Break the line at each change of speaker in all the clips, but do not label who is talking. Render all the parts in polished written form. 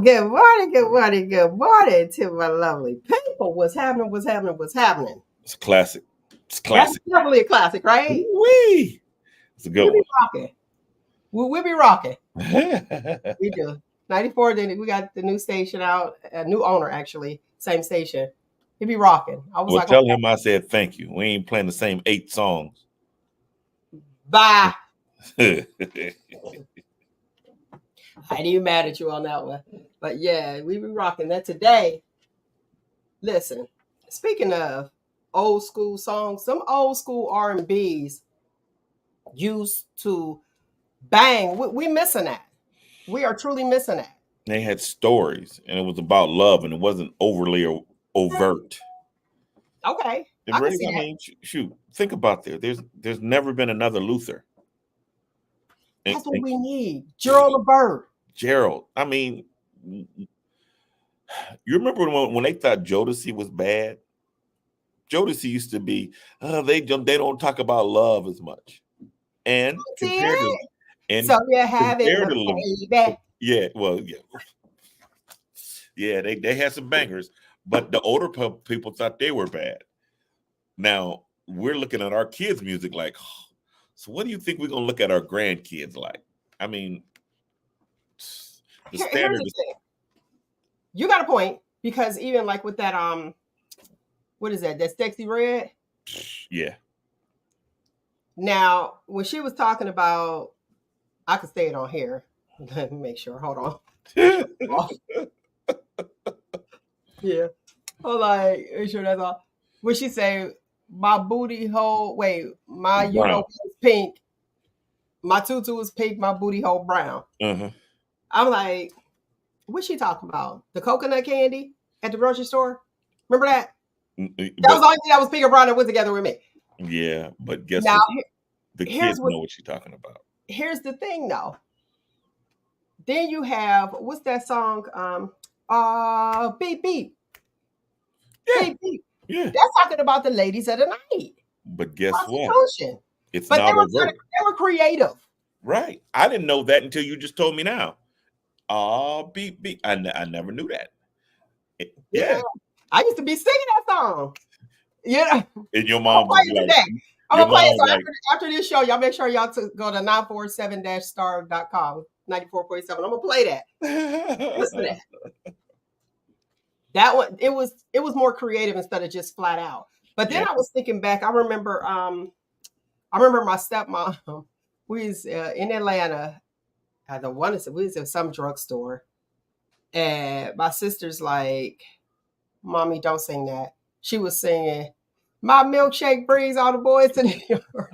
good morning, good morning, good morning to my lovely people. What's happening? What's happening? What's happening?
It's a classic. It's a
That's
classic.
definitely a classic, right?
Wee! It's a
We
good
be rocking. We be rocking.
one.
We do. 94, then we got the new station out, a new owner actually, same station. He be rocking. I was
Well,
like,
tell him I said thank you. We ain't playing the same 8 songs.
bye.
Yeah,
I ain't even mad at you on that one. But yeah, we be rocking that today. Listen, speaking of old school songs, some old school R&Bs used to bang. We missing that. We are truly missing that.
they had stories, and it was about love, and it wasn't overly overt.
Okay,
It
I can
really,
see
I
that.
mean, shoot, think about that. There's never been another Luther.
That's what
And
we need. Gerald LeBird.
Gerald, I mean, you remember when they thought Jodeci was bad? Jodeci used to be, they don't talk about love as much. And
See
compared to
it? So
and
you're having
compared
a
to
baby.
yeah, well, yeah, they had some bangers, but the older people thought they were bad. Now we're looking at our kids' music like, "Oh, so what do you think we're gonna look at our grandkids like? I mean, the
Here's
standard
the
is
thing. You got a point because even like with that what is that? That sexy red.
yeah.
Now when she was talking about, I could say it on here. Let me make sure. Hold on. Make sure it's off. Yeah. Hold on. Make sure that's all. When she say my booty hole? Wait, my
Brown.
is pink. My tutu is pink. My booty hole brown.
Uh-huh.
I'm like, what's she talking about? The coconut candy at the grocery store? Remember that? That was
But
the only thing that was pink and brown that went together with me.
yeah, but guess
Now
what? The
here's
kids
what
know what you're talking about.
here's the thing though. Then you have what's that song? Beep beep.
Yeah,
Beep beep.
yeah.
That's talking about the ladies of the night.
But guess what?
Prostitution.
It's
But
not overt.
they were creative.
Right. I didn't know that until you just told me now. Oh, beep, beep. I never knew that.
Yeah.
Yeah.
I used to be singing that song. You know,
And your
I'm gonna
mom
play
would be
it
like,
today. I'm
your
gonna play
mom
it.
was
So
like,
after this show, y'all make sure y'all go to 947-star.com, 94.7. I'm gonna play that. Listen to that. That one, it was more creative instead of just flat out. But then
yeah.
I was thinking back. I remember my stepmom. We was in Atlanta. At the one we was at some drugstore, and my sister's like, "Mommy, don't sing that." She was singing, "My milkshake brings all the boys to New York."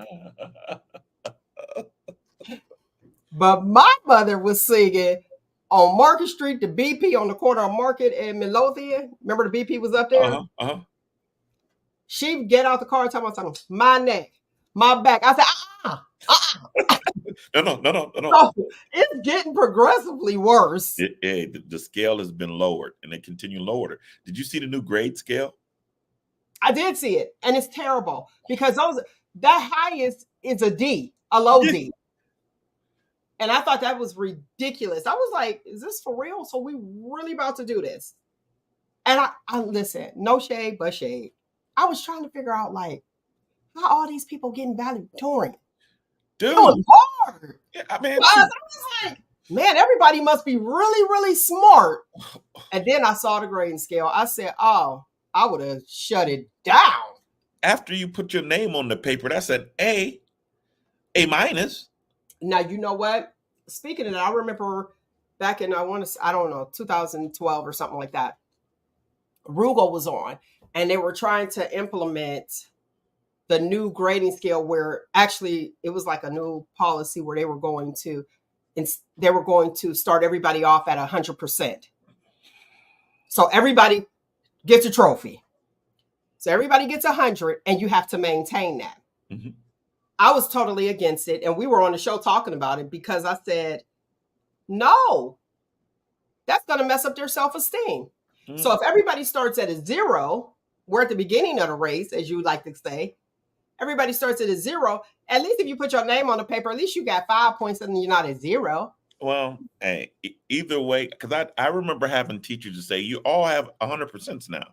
But my mother was singing on Market Street, the BP on the corner of Market and Midlothian. Remember the BP was up there?
Uh-huh. Uh-huh.
She'd get out the car and talk about something, my neck, my back. I said, uh-uh.
No, no, no, no, no, no.
So it's getting progressively worse.
The scale has been lowered and they continue lowered. Did you see the new grade scale?
I did see it, and it's terrible because that highest is a D, a low
Yeah.
D. And I thought that was ridiculous. I was like, is this for real? So we really about to do this? And I listen, no shade, but shade. I was trying to figure out like how all these people getting valedictorian. It was
Dude.
hard.
Yeah, I mean,
I was like, man, everybody must be really, really smart. And then I saw the grading scale. I said, oh, I would have shut it down.
after you put your name on the paper, that's an A minus.
Now, you know what? Speaking of that, I remember back in, I don't know, 2012 or something like that. Rugal was on, and they were trying to implement the new grading scale where actually it was like a new policy where they were going to start everybody off at 100%. So everybody gets a trophy. So everybody gets 100, and you have to maintain that.
Mm-hmm.
I was totally against it, and we were on the show talking about it because I said, no, that's going to mess up their self-esteem. Mm-hmm. So if everybody starts at a 0, we're at the beginning of the race, as you like to say. Everybody starts at a 0. At least if you put your name on the paper, at least you got 5 points and you're not at 0.
Well, hey, either way, because I remember having teachers to say, you all have 100% now.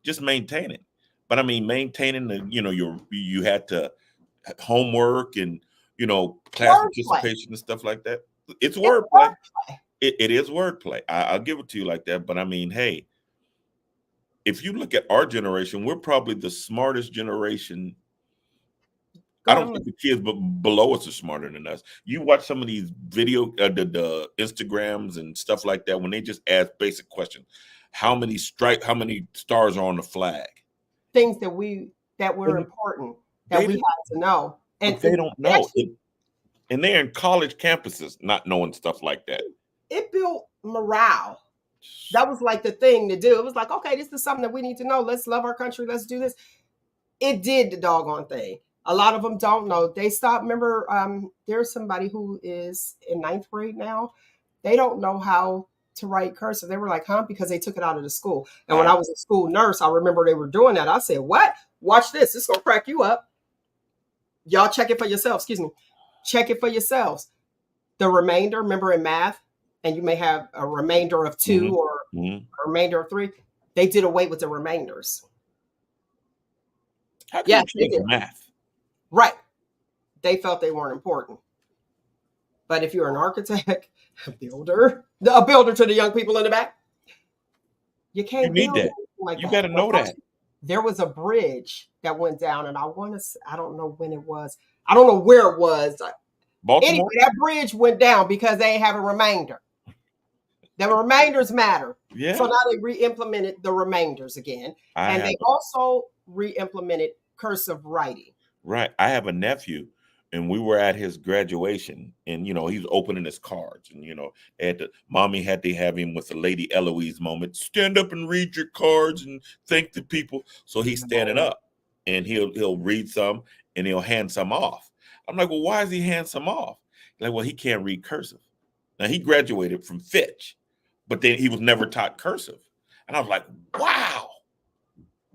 Just maintain it. But I mean, maintaining the, you had to homework and, class
Wordplay.
participation and stuff like that. It's
It's
wordplay.
wordplay.
It is wordplay. I'll give it to you like that. But I mean, hey, if you look at our generation, we're probably the smartest generation.
Go
I
ahead
don't
and
think the kids but below us are smarter than us. You watch some of these video, the Instagrams and stuff like that, when they just ask basic questions. How many stars are on the flag?
things that were
And
important that
they
we
don't,
had to know. And
but they don't
it
know.
actually
And they're in college campuses not knowing stuff like that.
it built morale. That was like the thing to do. It was like, okay, this is something that we need to know. Let's love our country. Let's do this. It did the doggone thing. A lot of them don't know. They stopped. Remember, there's somebody who is in ninth grade now. They don't know how to write cursive. They were like, huh? Because they took it out of the school. And when I was a school nurse, I remember they were doing that. I said, what? Watch this. This is going to crack you up. Y'all check it for yourselves. Excuse me. Check it for yourselves. The remainder, remember in math, and you may have a remainder of 2
Mm-hmm.
or
Mm-hmm.
a remainder of 3. They did away with the remainders.
How can
Yes,
you
they
change
did.
math?
Right. They felt they weren't important. But if you're an architect, a builder to the young people in the back, you
You
can't
need
build
that.
anything like
You
that.
got to know that.
There was a bridge that went down, and I don't know when it was. I don't know where it was. Anyway,
Baltimore?
that bridge went down because they have a remainder. The remainders matter. So
Yeah.
now they re-implemented the remainders again.
I
And
have
they also re-implemented cursive writing.
Right. I have a nephew, and we were at his graduation, and he's opening his cards, and mommy had to have him with the Lady Eloise moment. Stand up and read your cards and thank the people. So he's standing up, and he'll read some, and he'll hand some off. I'm like, well, why is he hand some off? Like, well, he can't read cursive. Now he graduated from Fitch, but then he was never taught cursive, and I was like,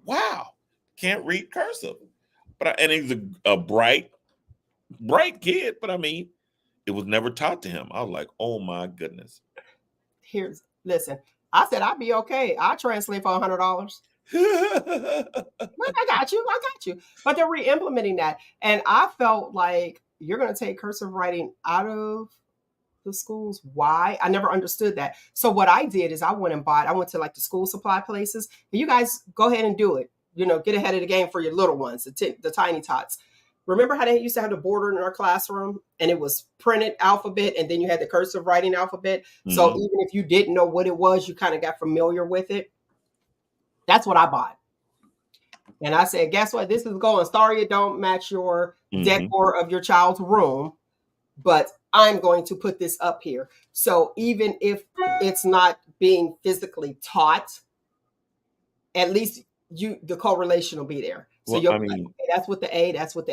wow, can't read cursive. And he's a bright kid, but I mean, it was never taught to him. I was like, oh my goodness.
Listen, I said I'd be okay. I'll translate for $100. I got you. But they're re-implementing that. And I felt like you're going to take cursive writing out of the schools. Why? I never understood that. So what I did is I went to like the school supply places. And you guys go ahead and do it. Get ahead of the game for your little ones, the tiny tots. Remember how they used to have the border in our classroom and it was printed alphabet and then you had the cursive writing alphabet. Mm-hmm. So even if you didn't know what it was, you kind of got familiar with it. That's what I bought. And I said, guess what? This is going. Sorry, it don't match your decor of your child's room, but I'm going to put this up here. So even if it's not being physically taught, at least the correlation will be there. So
well,
you'll be like, okay, that's what the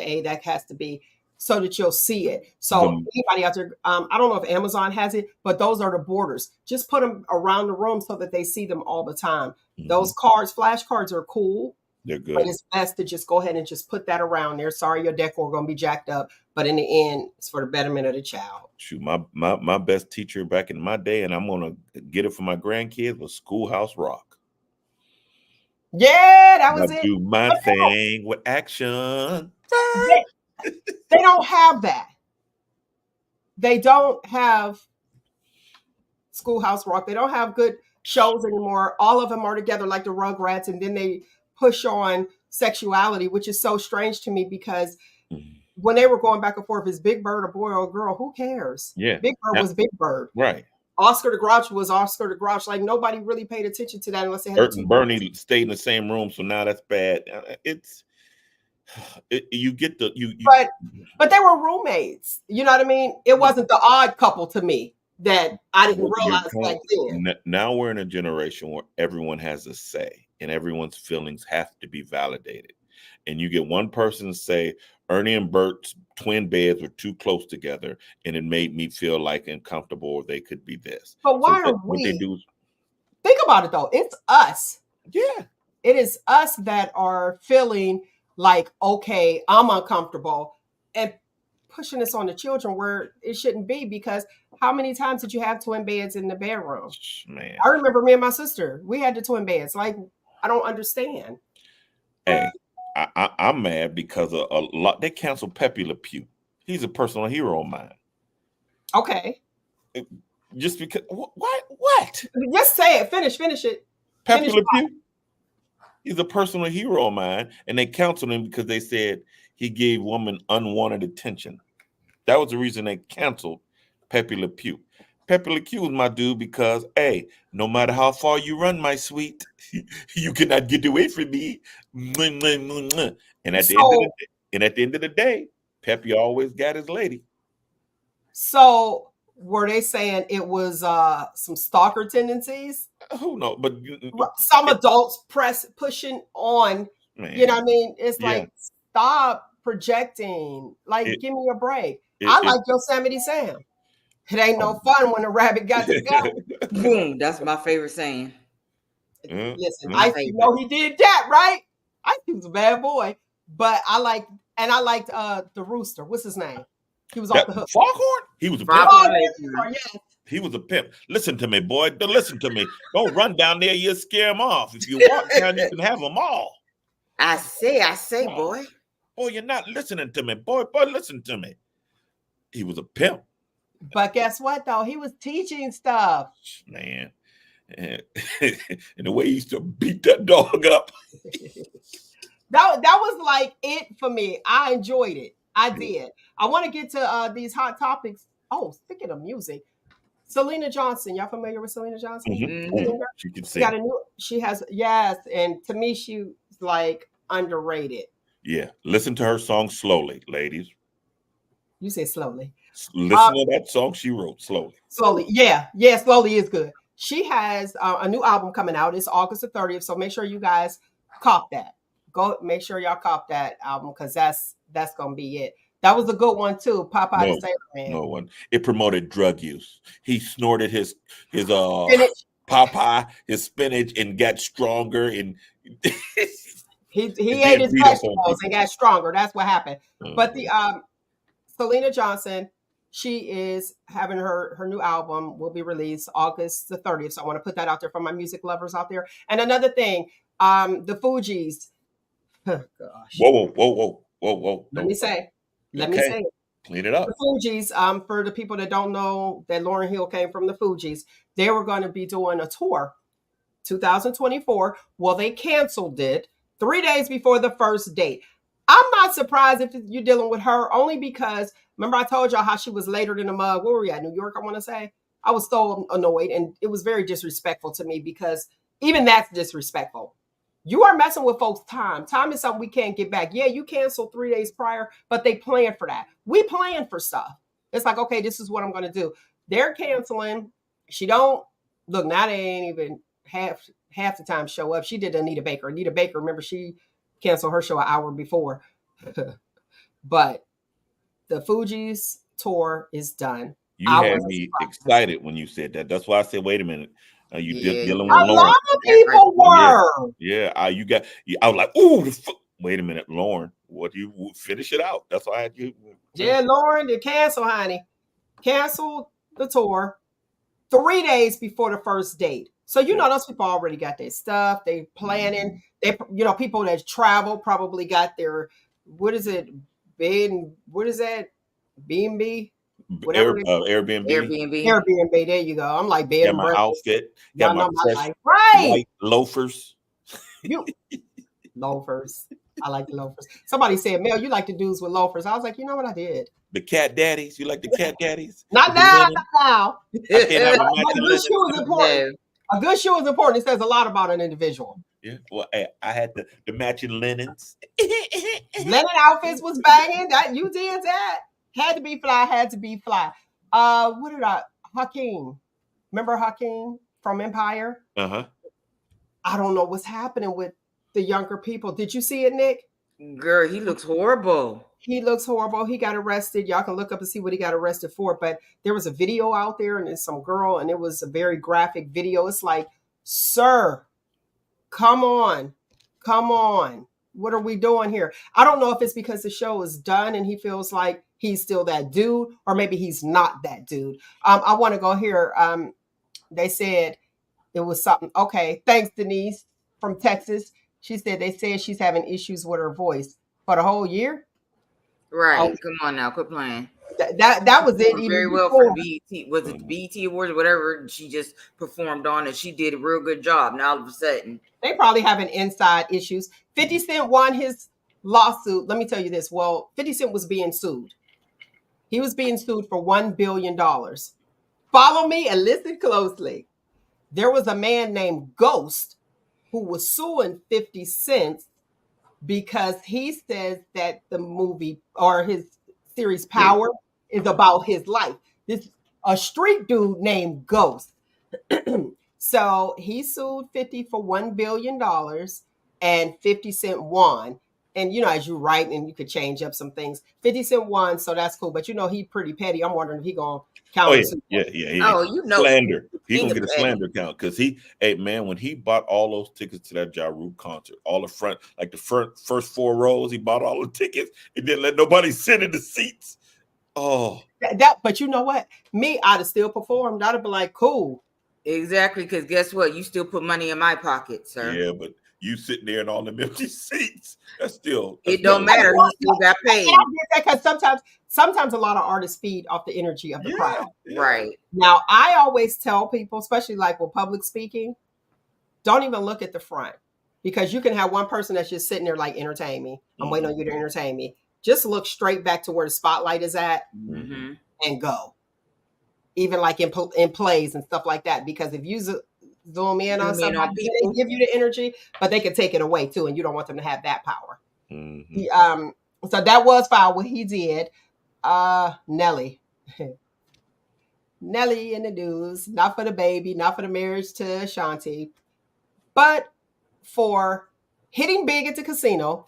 A, that has to be, so that you'll see it. So anybody out there, I don't know if Amazon has it, but those are the borders. Just put them around the room so that they see them all the time. Mm-hmm. Those flashcards are cool.
They're good.
But it's best to just go ahead and just put that around there. Sorry, your decor going to be jacked up, but in the end, it's for the betterment of the child.
Shoot, my best teacher back in my day, and I'm going to get it for my grandkids, was Schoolhouse Rock.
Yeah, that was it.
Do my thing with action.
They don't have that. They don't have Schoolhouse Rock. They don't have good shows anymore. All of them are together like the Rugrats, and then they push on sexuality, which is so strange to me because when they were going back and forth, is Big Bird a boy or a girl? Who cares?
Yeah.
Big Bird was Big Bird.
Right.
Oscar the Grouch was Oscar the Grouch. Like nobody really paid attention to that unless they had
Bert and Bernie stayed in the same room, so now that's bad. You get
but they were roommates. You know what I mean? It wasn't the odd couple to me that I didn't realize back then.
Now we're in a generation where everyone has a say and everyone's feelings have to be validated. And you get one person to say, Ernie and Bert's twin beds were too close together and it made me feel like uncomfortable or they could be this.
But why are we? What they do is, think about it though. It's us.
Yeah.
It is us that are feeling like, okay, I'm uncomfortable, and pushing this on the children where it shouldn't be, because how many times did you have twin beds in the bedroom?
Man.
I remember me and my sister, we had the twin beds. Like, I don't understand.
Hey, I'm mad because a lot they canceled Pepe Le Pew. He's a personal hero of mine.
Okay.
Just because what?
Just say it. Finish it.
Pepe Le Pew? He's a personal hero of mine, and they canceled him because they said he gave women unwanted attention. That was the reason they canceled Pepe Le Pew. Pepe Le Pew was my dude because, hey, no matter how far you run, my sweet, you cannot get away from me. And at the end of the day, Pepe always got his lady.
So were they saying it was some stalker tendencies?
Who knows? But
some adults pushing on. Man. You know what I mean? It's like, stop projecting. Like, give me a break. I like Yosemite Sam. It ain't no fun when a rabbit got to go.
Boom. That's my favorite saying.
Listen, I know he did that, right? I think he was a bad boy. But I liked the rooster. What's his name? He was off the hook.
Foghorn? He was a pimp.
Yes.
He was a pimp. Listen to me, boy. Listen to me. Don't run down there. You'll scare him off. If you walk down, you can have them all.
I say, boy.
Boy, you're not listening to me. Boy, listen to me. He was a pimp.
But guess what, though? He was teaching stuff.
Man. And the way he used to beat that dog up.
That was like it for me. I enjoyed it. I did. I want to get to these hot topics. Oh, speaking of music, Selena Johnson. Y'all familiar with Selena Johnson?
Mm-hmm. She can sing.
She has, yes. And to me, she's like underrated.
Yeah. Listen to her song Slowly, ladies.
You say Slowly.
Listen to that song she wrote, Slowly.
Slowly. Yeah. Yeah, Slowly is good. She has a new album coming out. It's August the 30th. So make sure you guys cop that. Go make sure y'all cop that album, because that's going to be it. That was a good one too. Popeye the Sailor Man.
No one. It promoted drug use. He snorted his spinach. Popeye, his spinach, and got stronger. And
he ate his vegetables and got stronger. That's what happened. But the Selena Johnson, she is having her new album will be released August the 30th. So I want to put that out there for my music lovers out there. And another thing, the Fugees. Oh, gosh.
Whoa.
Let me say it.
Clean it up.
The Fugees, for the people that don't know that Lauryn Hill came from the Fugees, they were going to be doing a tour 2024. Well, they canceled it 3 days before the first date. I'm not surprised if you're dealing with her, only because, remember I told y'all how she was later in the mud. Where were we at? New York, I want to say. I was so annoyed, and it was very disrespectful to me, because even that's disrespectful. You are messing with folks' time. Time is something we can't get back. Yeah, you canceled 3 days prior, but they planned for that. We plan for stuff. It's like, okay, this is what I'm going to do. They're canceling. She don't look. Now they ain't even half the time show up. She did Anita Baker. Anita Baker, remember, she canceled her show an hour before. But the Fugees tour is done.
You had me excited when you said that. That's why I said, wait a minute. You dealing with
Lauren. A lot of people were.
Yeah. I was like, ooh, wait a minute, Lauren. What do you finish it out? That's why I had you.
Yeah, Lauren did cancel, honey. Canceled the tour 3 days before the first date. So, those people already got their stuff. They planning. They, people that travel probably got their, what is it? Bed and what is that? B&B?
Airbnb.
Airbnb. There you go. I'm like bed and
my outfit.
Got my fresh white
loafers.
Loafers. I like the loafers. Somebody said, Mel, you like the dudes with loafers. I was like, you know what? I did.
The cat daddies. You like the cat daddies?
Not now. A good shoe is important. A good shoe is important. It says a lot about an individual.
Yeah. Well, I had the matching linens.
Linen outfits was banging. That you did that. Had to be fly. What did Hakeem? Remember Hakeem from Empire?
Uh-huh.
I don't know what's happening with the younger people. Did you see it, Nick?
Girl, he looks horrible.
He looks horrible. He got arrested. Y'all can look up and see what he got arrested for. But there was a video out there, and it's some girl, and it was a very graphic video. It's like, sir, come on. What are we doing here? I don't know if it's because the show is done and he feels like he's still that dude, or maybe he's not that dude. I want to go here. They said it was something. Okay, thanks, Denise from Texas. She said they said she's having issues with her voice for the whole year.
Right.
Oh,
Come on now, quit playing.
that was it.
Performed
Even
very well for
before
the BET. Was it the BET Awards or whatever she just performed on, and she did a real good job. Now all of a sudden,
they probably having inside issues. 50 Cent won his lawsuit. Let me tell you this. Well, 50 Cent was being sued. He was being sued for $1 billion. Follow me and listen closely. There was a man named Ghost who was suing 50 Cent because he says that the movie or his series Power is about his life. This a street dude named Ghost. So he sued 50 for $1 billion and 50 Cent won. And as you write and you could change up some things, 50 Cent won, so that's cool. But he pretty petty. I'm wondering if he gonna
Oh
counter.
yeah.
oh, you know,
Slander. He
king
gonna
of
get a
petty.
slander count because hey man, when he bought all those tickets to that Ja Rule concert, all the front, like the first 4 rows, he bought all the tickets. He didn't let nobody sit in the seats. Oh,
But you know what? Me, I'd have still performed. I'd have been like, cool.
Exactly, because guess what? You still put money in my pocket, sir.
yeah, but you sitting there in all them empty seats. That's
It don't
not-
matter. He still got paid.
Because sometimes a lot of artists feed off the energy of the crowd.
Yeah.
Right.
Now, I always tell people, especially like with public speaking, don't even look at the front because you can have one person that's just sitting there like, entertain me. I'm waiting on you to entertain me. Just look straight back to where the spotlight is at and go. Even like in plays and stuff like that. Because if you zoom in on somebody, they give you the energy, but they can take it away too. And you don't want them to have that power. So that was foul what he did. Nelly. Nelly in the news, not for the baby, not for the marriage to Ashanti, but for hitting big at the casino.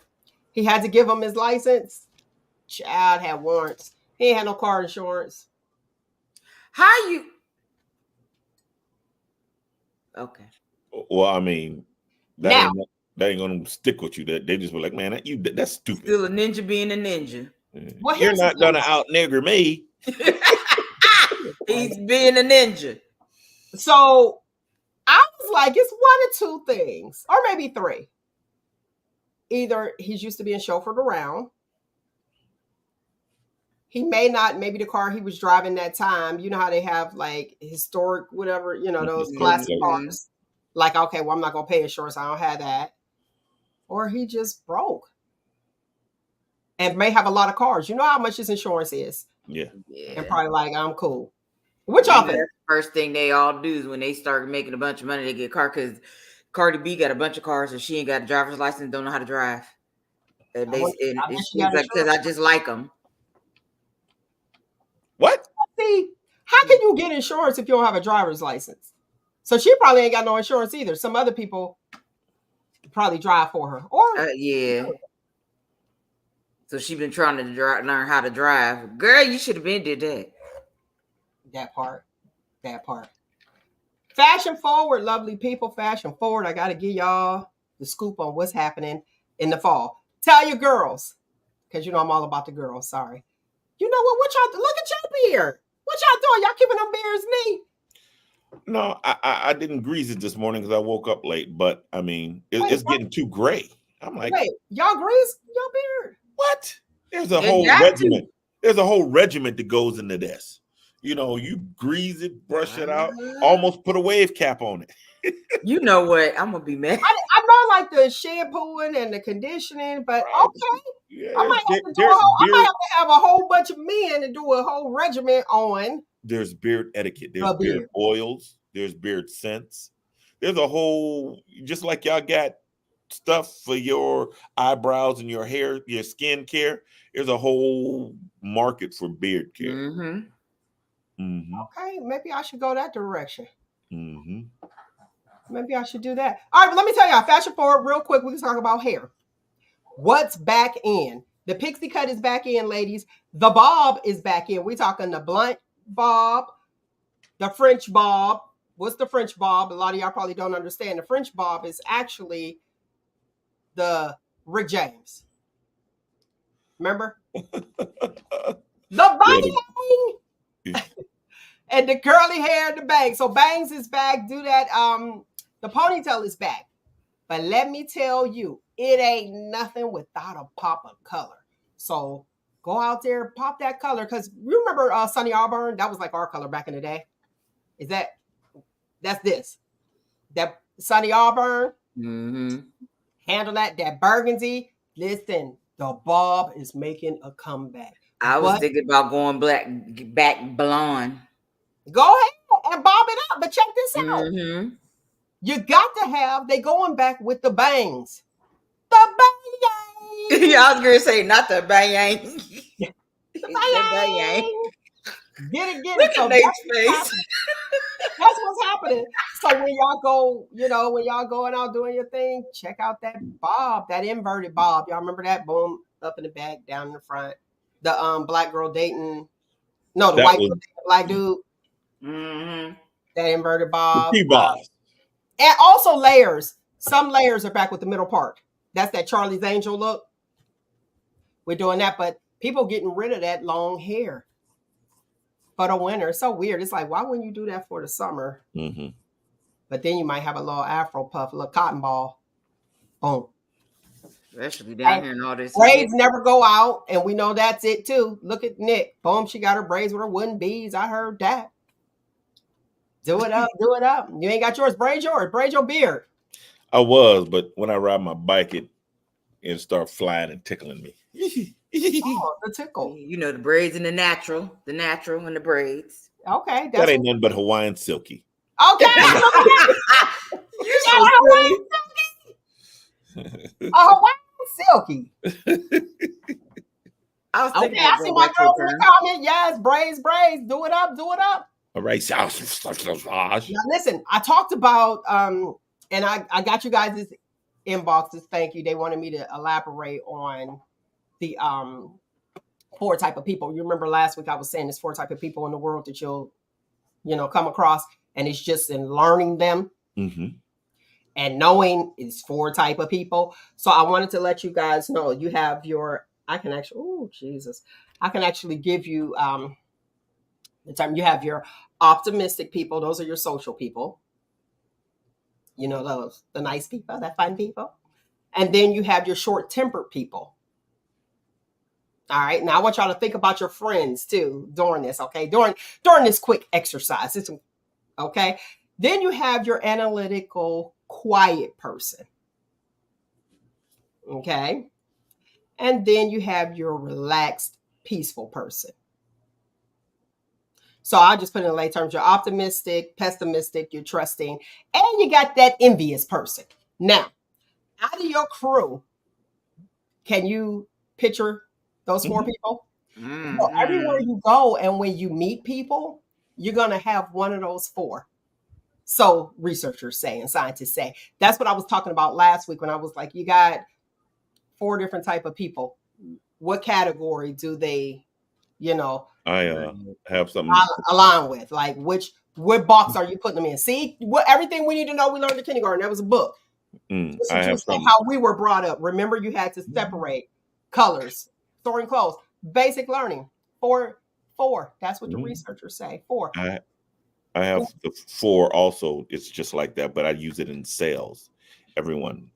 He had to give him his license. Child had warrants. He ain't had no car insurance.
How you? Okay.
Well, I mean, that ain't gonna stick with you. That they just be like, man, that's stupid.
Still a ninja being a ninja.
Well,
you're not gonna out nigger me.
He's being a ninja.
So I was like, it's one of two things, or maybe three. Either he's used to being chauffeured around. He may not, maybe the car he was driving that time, you know how they have like historic, whatever, those classic cars. Like, okay, well, I'm not going to pay insurance. I don't have that. Or he just broke. And may have a lot of cars. You know how much his insurance is.
Yeah.
And probably like, I'm cool. What y'all think?
First thing they all do is when they start making a bunch of money, they get a car because Cardi B got a bunch of cars and she ain't got a driver's license, don't know how to drive. And she's like, because I just like them.
What?
See, how can you get insurance if you don't have a driver's license? So she probably ain't got no insurance either. Some other people probably drive for her. Or
yeah. So she been trying to learn how to drive. Girl, you should have been did that.
That part. Fashion forward, lovely people. Fashion forward. I got to give y'all the scoop on what's happening in the fall. Tell your girls, because I'm all about the girls. Sorry. You know what y'all look at your beard. What y'all doing? Y'all keeping them beards neat?
No, I didn't grease it this morning because I woke up late. But I mean, it's getting too gray. I'm like,
wait, y'all grease your beard?
What? There's a whole regiment. There's a whole regiment that goes into this. You grease it, brush it out, almost put a wave cap on it.
You know what? I'm gonna be mad.
I know, like the shampooing and the conditioning, but okay.
Yeah,
I might have to have a whole bunch of men to do a whole regiment on.
There's beard etiquette. There's beard oils. There's beard scents. There's a whole, just like y'all got stuff for your eyebrows and your hair, your skin care. There's a whole market for beard care.
Okay, maybe I should go that direction.
Mm-hmm.
Maybe I should do that. All right, but let me tell y'all, fashion forward real quick. We can talk about hair. What's back in? The pixie cut is back in, ladies. The bob is back in. We're talking the blunt bob, the French bob. What's the French bob? A lot of y'all probably don't understand. The French bob is actually the Rick James. Remember? The bang. And the curly hair and the bang. So bangs is back. Do that. The ponytail is back. But let me tell you, it ain't nothing without a pop of color. So go out there, pop that color. Because you remember Sunny Auburn? That was like our color back in the day. That's this. That Sunny Auburn.
Mm-hmm.
Handle that burgundy. Listen, the bob is making a comeback.
I was thinking about going back blonde.
Go ahead and bob it up. But check this out.
Mm-hmm.
You got to have, they going back with the bangs. The bang.
Yeah, I was going to say, not the bang.
The bang. Get it.
Look
So
at Nate's face.
That's what's happening. So when y'all go, when y'all going out doing your thing, check out that bob, that inverted bob. Y'all remember that? Boom, up in the back, down in the front. The black girl dating, no, the white girl dating the black dude.
Mm-hmm.
That inverted bob.
And
also layers. Some layers are back with the middle part. That's that Charlie's Angel look. We're doing that, but people getting rid of that long hair for the winter. It's so weird. It's like, why wouldn't you do that for the summer?
Mm-hmm.
But then you might have a little afro puff, a little cotton ball. Boom.
Especially down here and all this.
Braids never go out, and we know that's it too. Look at Nick. Boom, she got her braids with her wooden beads. I heard that. Do it up. You ain't got yours. Braid your beard.
I was, but when I ride my bike, it start flying and tickling me.
Oh, the tickle.
You know, the braids and the natural and the braids.
Okay.
That ain't nothing but Hawaiian silky.
Okay.
You're so silly.
Hawaiian silky.
I was thinking
I see my girls in the comment. Yes, braids. Do it up.
All right.
Now listen, I talked about and I got you guys' inboxes. Thank you. They wanted me to elaborate on the 4 type of people. You remember last week I was saying there's 4 type of people in the world that you'll come across, and it's just in learning them and knowing it's 4 type of people. So I wanted to let you guys know you have I can actually give you the time. You have your optimistic people. Those are your social people. Those, the nice people, the fun people. And then you have your short-tempered people. All right. Now I want y'all to think about your friends too during this. Okay. During this quick exercise. Okay. Then you have your analytical, quiet person. Okay. And then you have your relaxed, peaceful person. So I'll just put it in lay terms. You're optimistic, pessimistic, you're trusting, and you got that envious person. Now, out of your crew, can you picture those 4 people?
Mm-hmm.
So everywhere you go and when you meet people, you're going to have one of those 4. So researchers say and scientists say. That's what I was talking about last week when I was like, you got 4 different type of people. What category do they,
I have something
align with? Like what box are you putting them in? See, everything we need to know we learned in kindergarten. That was a book.
I have
how we were brought up. Remember, you had to separate colors, storing clothes, basic learning. 4. That's what the researchers say. 4.
I have the 4 also. It's just like that, but I use it in sales. Everyone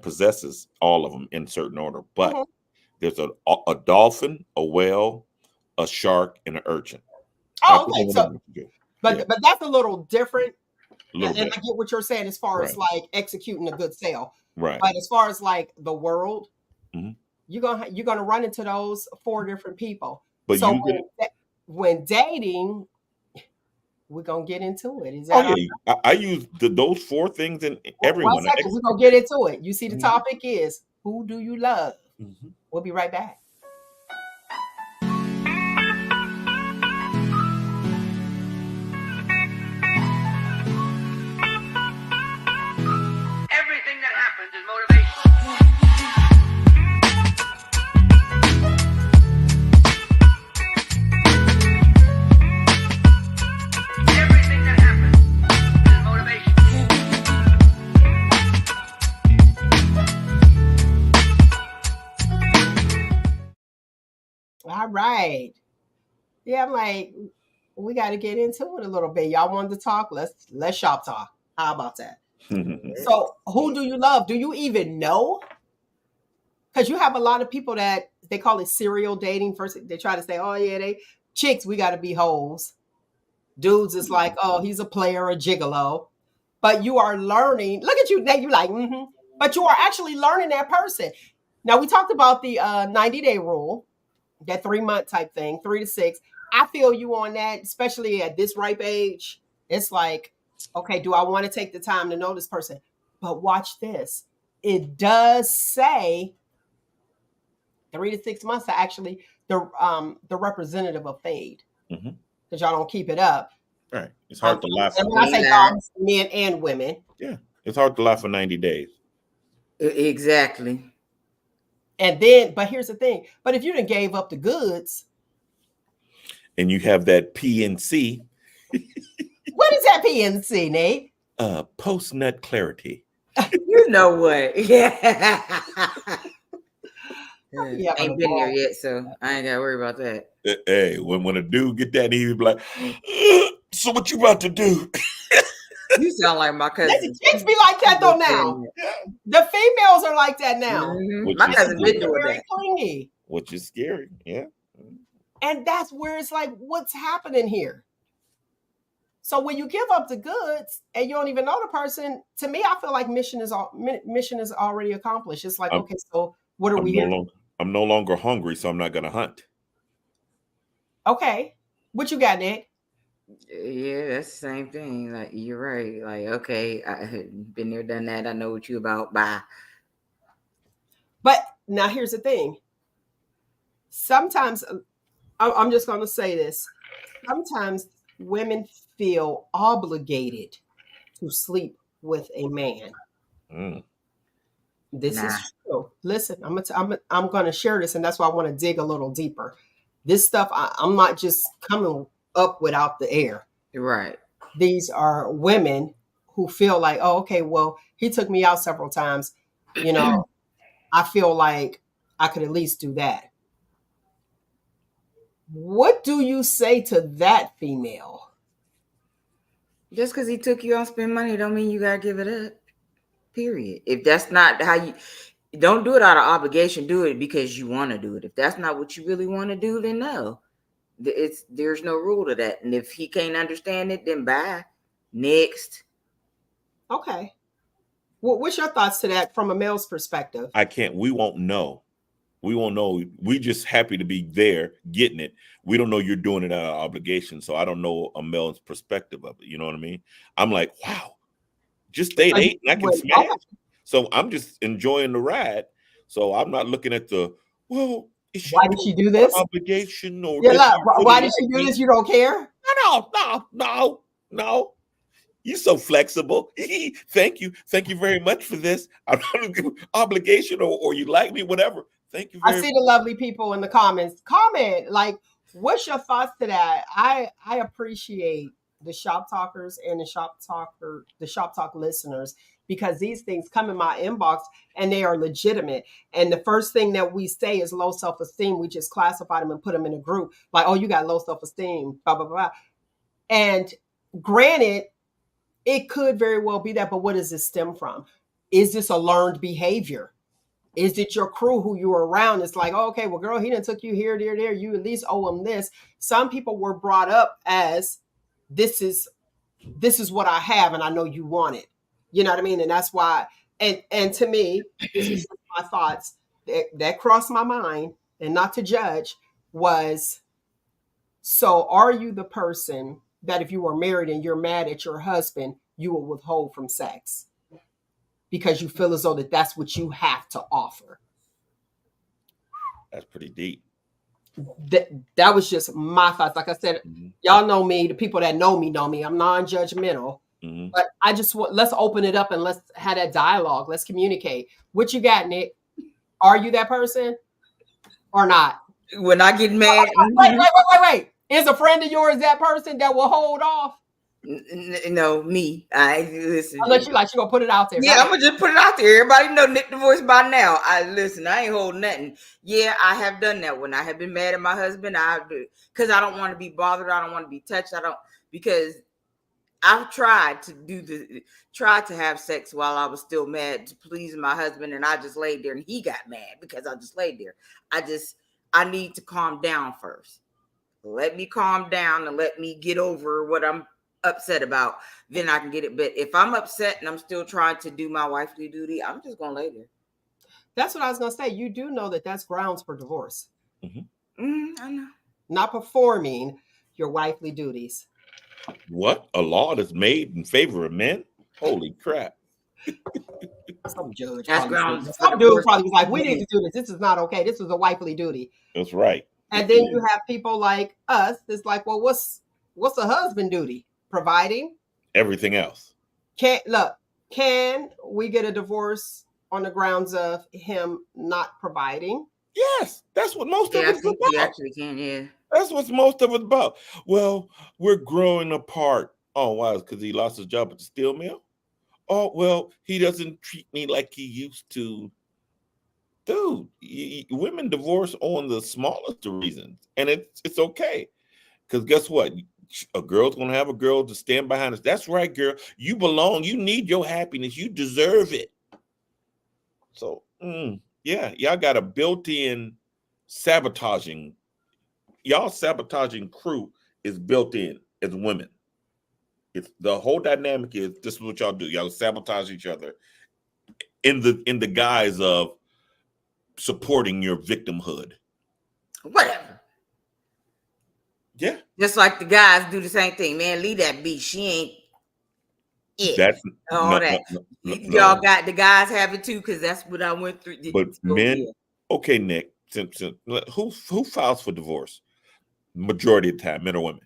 possesses all of them in certain order, but there's a dolphin, a whale, a shark, and an urchin.
Oh, okay. So, but that's a little different. And I get what you're saying as far as like executing a good sale.
Right.
But as far as like the world, you're gonna run into those 4 different people. But so when dating, we're gonna get into it. Is that
I use those 4 things in everyone.
1 second, we're gonna get into it. You see, the topic is who do you love? We'll be right back.
Everything that happens is motivation. Everything that happens is motivation.
All right. Yeah, I'm like, we got to get into it a little bit. Y'all wanted to talk? Let's shop talk. How about that? So, who do you love? Do you even know? Because you have a lot of people that they call it serial dating. First, they try to say, "Oh yeah, they chicks, we got to be hoes." Dudes is like, "Oh, he's a player, a gigolo." But you are learning. Look at you, Nate. You like, mm-hmm. But you are actually learning that person. Now we talked about the 90-day rule, that 3-month type thing, 3 to 6. I feel you on that, especially at this ripe age. It's like, okay, do I want to take the time to know this person? But watch this. It does say 3 to 6 months to actually the representative of fade, because y'all don't keep it up.
Right. It's hard to lie for.
And when I say y'all, men and women.
Yeah, it's hard to lie for 90 days.
Exactly.
And then, but here's the thing. But if you done gave up the goods,
and you have that PNC.
What is that PNC, Nate?
Post nut clarity.
You know what? Yeah.
Yeah,
I ain't been there yet, so I ain't gotta worry about that.
Hey, when a dude get that, he be like, so what you about to do?
You sound like my cousin.
Chicks be like that though now. The females are like that now.
Mm-hmm. My cousin been doing
very
that.
clingy.
Which is scary, yeah.
And that's where it's like, what's happening here? So when you give up the goods and you don't even know the person, to me, I feel like mission is already accomplished. It's like, okay, so what are we here?
I'm no longer hungry, so I'm not gonna hunt.
Okay, what you got, Nick?
Yeah, that's the same thing. Like, you're right. Like, okay, I've been there, done that. I know what you about. Bye.
But now here's the thing. Sometimes, I'm just going to say this. Sometimes women feel obligated to sleep with a man. This is true. Listen, I'm going to share this, and that's why I want to dig a little deeper. This stuff, I'm not just coming up without the air.
Right.
These are women who feel like, oh, okay, well, he took me out several times. You know, I feel like I could at least do that. What do you say to that female?
Just because he took you out, spend money, don't mean you gotta give it up. Period. If that's not how you don't do it out of obligation, do it because you want to do it. If that's not what you really want to do, then no. There's no rule to that. And if he can't understand it, then bye. Next.
Okay. Well, what's your thoughts to that from a male's perspective?
We won't know. We won't know. We just happy to be there getting it. We don't know you're doing it out of obligation. So I don't know a male's perspective of it. You know what I mean? I'm like, wow, just stayed 8 and I can smash. Okay. So I'm just enjoying the ride. So I'm not looking at the, well,
why did she do this?
Obligation or
why did she do this? You don't care?
No. You're so flexible. Thank you very much for this. I'm not obligation or you like me, whatever. Thank you.
I see the lovely people in the comments. Comment like, what's your thoughts to that? I appreciate the shop talkers and the shop talk listeners, because these things come in my inbox and they are legitimate. And the first thing that we say is low self-esteem. We just classify them and put them in a group like, oh, you got low self-esteem, blah, blah, blah. And granted, it could very well be that, but what does this stem from? Is this a learned behavior? Is it your crew who you were around? It's like, oh, okay, well, girl, he done took you here, there. You at least owe him this. Some people were brought up as this is what I have, and I know you want it. You know what I mean? And that's why. And to me, this is my thoughts that crossed my mind, and not to judge, was, so are you the person that if you were married and you're mad at your husband, you will withhold from sex because you feel as though that's what you have to offer?
That's pretty deep.
That was just my thoughts. Like I said, y'all know me. The people that know me. I'm non-judgmental. But I just want, let's open it up and let's have that dialogue. Let's communicate. What you got, Nick? Are you that person or not?
When I get mad.
Wait. Is a friend of yours that person that will hold off?
No, me. I listen.
Unless you like, you gonna put it out there.
Yeah, I'm gonna just put it out there. Everybody know Nick Divorce by now. I ain't holding nothing. Yeah, I have done that when I have been mad at my husband. I do because I don't want to be bothered. I don't want to be touched. Because I've tried to have sex while I was still mad to please my husband, and I just laid there and he got mad because I just laid there. I need to calm down first. Let me calm down and let me get over what I'm upset about. Then I can get it. But if I'm upset and I'm still trying to do my wifely duty, I'm just gonna lay there.
That's what I was gonna say. You do know that that's grounds for divorce.
I know.
Not performing your wifely duties.
What? A law that's made in favor of men? Holy crap.
Some judge.
That's
probably
grounds
said-
for
Some dude
divorce.
probably was like, we need to do this. This is not okay. This is a wifely duty.
That's right.
And then you have people like us that's like, well, what's a husband duty? Providing?
Everything else.
Can we get a divorce on the grounds of him not providing?
Yes, that's what most of
Yeah, I
it's
think
about.
you actually can. Yeah.
That's what most of it's about. Well, we're growing apart. Oh, why? It's because he lost his job at the steel mill? Oh, well, he doesn't treat me like he used to. Dude, women divorce on the smallest of reasons, and it's okay. Because guess what? A girl's gonna have a girl to stand behind us. That's right, girl. You belong. You need your happiness. You deserve it. So, yeah, y'all got a built-in sabotaging. Y'all sabotaging crew is built in as women. It's the whole dynamic is this is what y'all do. Y'all sabotage each other in the guise of supporting your victimhood.
Whatever.
Yeah.
Just like the guys do the same thing. Man, leave that bitch. She ain't it.
That's
all
no,
that.
no,
Y'all got the guys have it too, because that's what I went through.
But
So,
men,
yeah.
okay, Nick, who files for divorce? Majority of the time, men or women?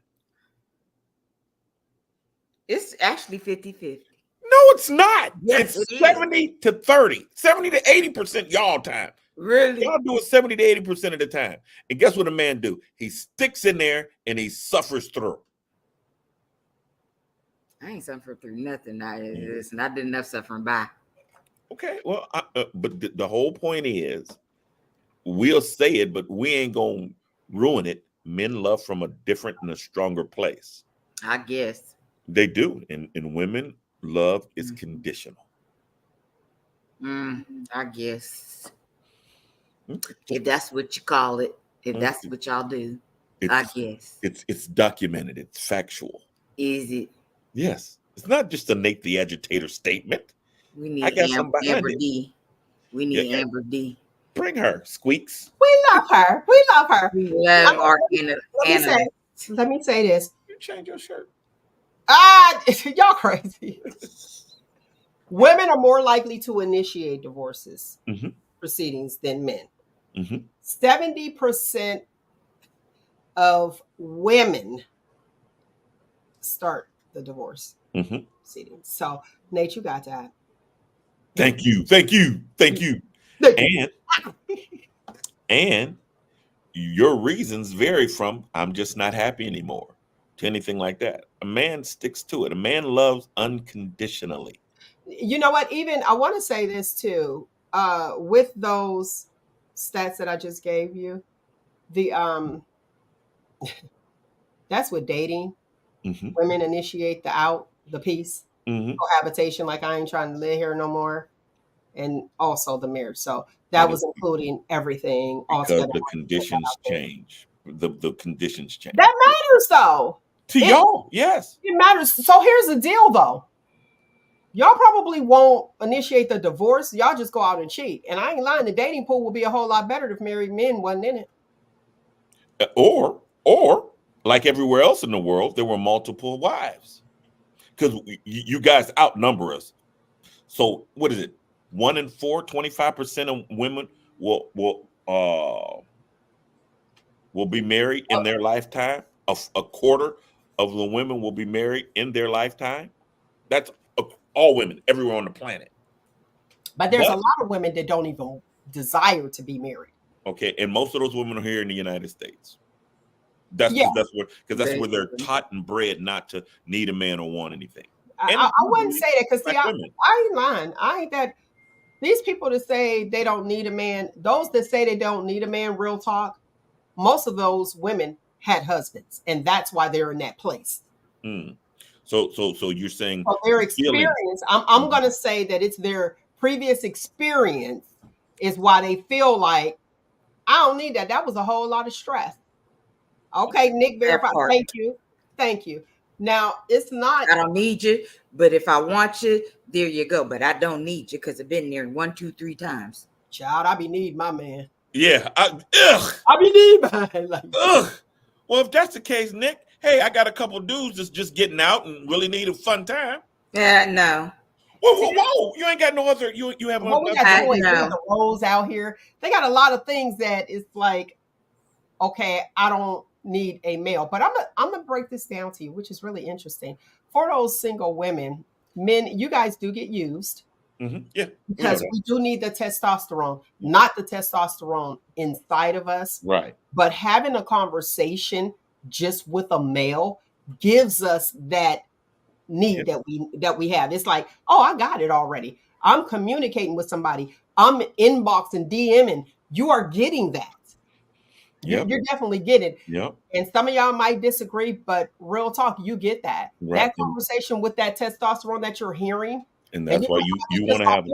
It's actually 50-50.
No, it's not.
Yes,
It's
it is.
70 to 30, 70 to 80% y'all time.
Really?
Y'all do it 70 to 80% of the time. And guess what a man do? He sticks in there and he suffers through.
I ain't suffering through nothing. Listen, I did enough suffering. Bye.
Okay, well, but the whole point is, we'll say it, but we ain't gonna ruin it. Men love from a different and a stronger place.
I guess.
They do. And women, love is conditional.
I guess. If that's what you call it, if that's what y'all do, I guess.
It's documented. It's factual.
Is it?
Yes. It's not just a Nate the Agitator statement.
We need
I got some behind
Amber
it.
D. We need Amber D.
Bring her, Squeaks.
We love her. We love her.
We love our
Let me say this.
You change your shirt.
Y'all crazy. Women are more likely to initiate divorces proceedings than men. 70% of women start the divorce proceedings. So, Nate, you got that.
Thank you. And your reasons vary from I'm just not happy anymore to anything like that. A man sticks to it. A man loves unconditionally.
You know what? Even I want to say this too. With those stats that I just gave you, the that's with dating. Women initiate the peace, cohabitation, like I ain't trying to live here no more, and also the marriage. So that was including everything.
Because the conditions change. The conditions change.
That matters though.
To y'all, yes.
It matters. So here's the deal though. Y'all probably won't initiate the divorce. Y'all just go out and cheat. And I ain't lying. The dating pool would be a whole lot better if married men wasn't in it.
Or like everywhere else in the world, there were multiple wives. Because you guys outnumber us. So what is it? 1 in 4, 25% of women will be married in their lifetime. A quarter of the women will be married in their lifetime. That's all women everywhere on the planet.
But there's a lot of women that don't even desire to be married.
Okay, and most of those women are here in the United States. That's
Yeah.
that's where they're
Basically.
taught and bred not to need a man or want anything.
I,
And
I,
it's
I wouldn't
usually
say that because see,
black women.
I ain't lying. I ain't that. These people that say they don't need a man, those that say they don't need a man, real talk, most of those women had husbands, and that's why they're in that place.
Mm. So you're saying
So their
feelings.
experience, I'm going to say that it's their previous experience is why they feel like I don't need that. That was a whole lot of stress. Okay, Nick
That
verified.
part.
Thank you. Thank you. Now, it's not,
I don't need you, but if I want you, there you go. But I don't need you because I've been there 1, 2, 3 times.
child, I be need my man.
Yeah.
I be need mine. Like,
Ugh. Well, if that's the case, Nick, hey, I got a couple dudes that's just getting out and really need a fun time.
No.
Whoa! You ain't got no other. You have
what we
another.
got
I
choice. We got
know.
the roles out here. They got a lot of things that it's like, okay, I don't need a male. But I'm gonna break this down to you, which is really interesting. For those single women, men, you guys do get used
Yeah,
because we do need the testosterone, not the testosterone inside of us,
right.
but having a conversation just with a male gives us that need that we have. It's like, oh, I got it already. I'm communicating with somebody. I'm inboxing, DMing. You are getting that.
Yep.
You're definitely getting it.
Yep.
And some of y'all might disagree, but real talk, you get that.
Right.
That conversation with that testosterone that you're hearing.
And that's why you want to have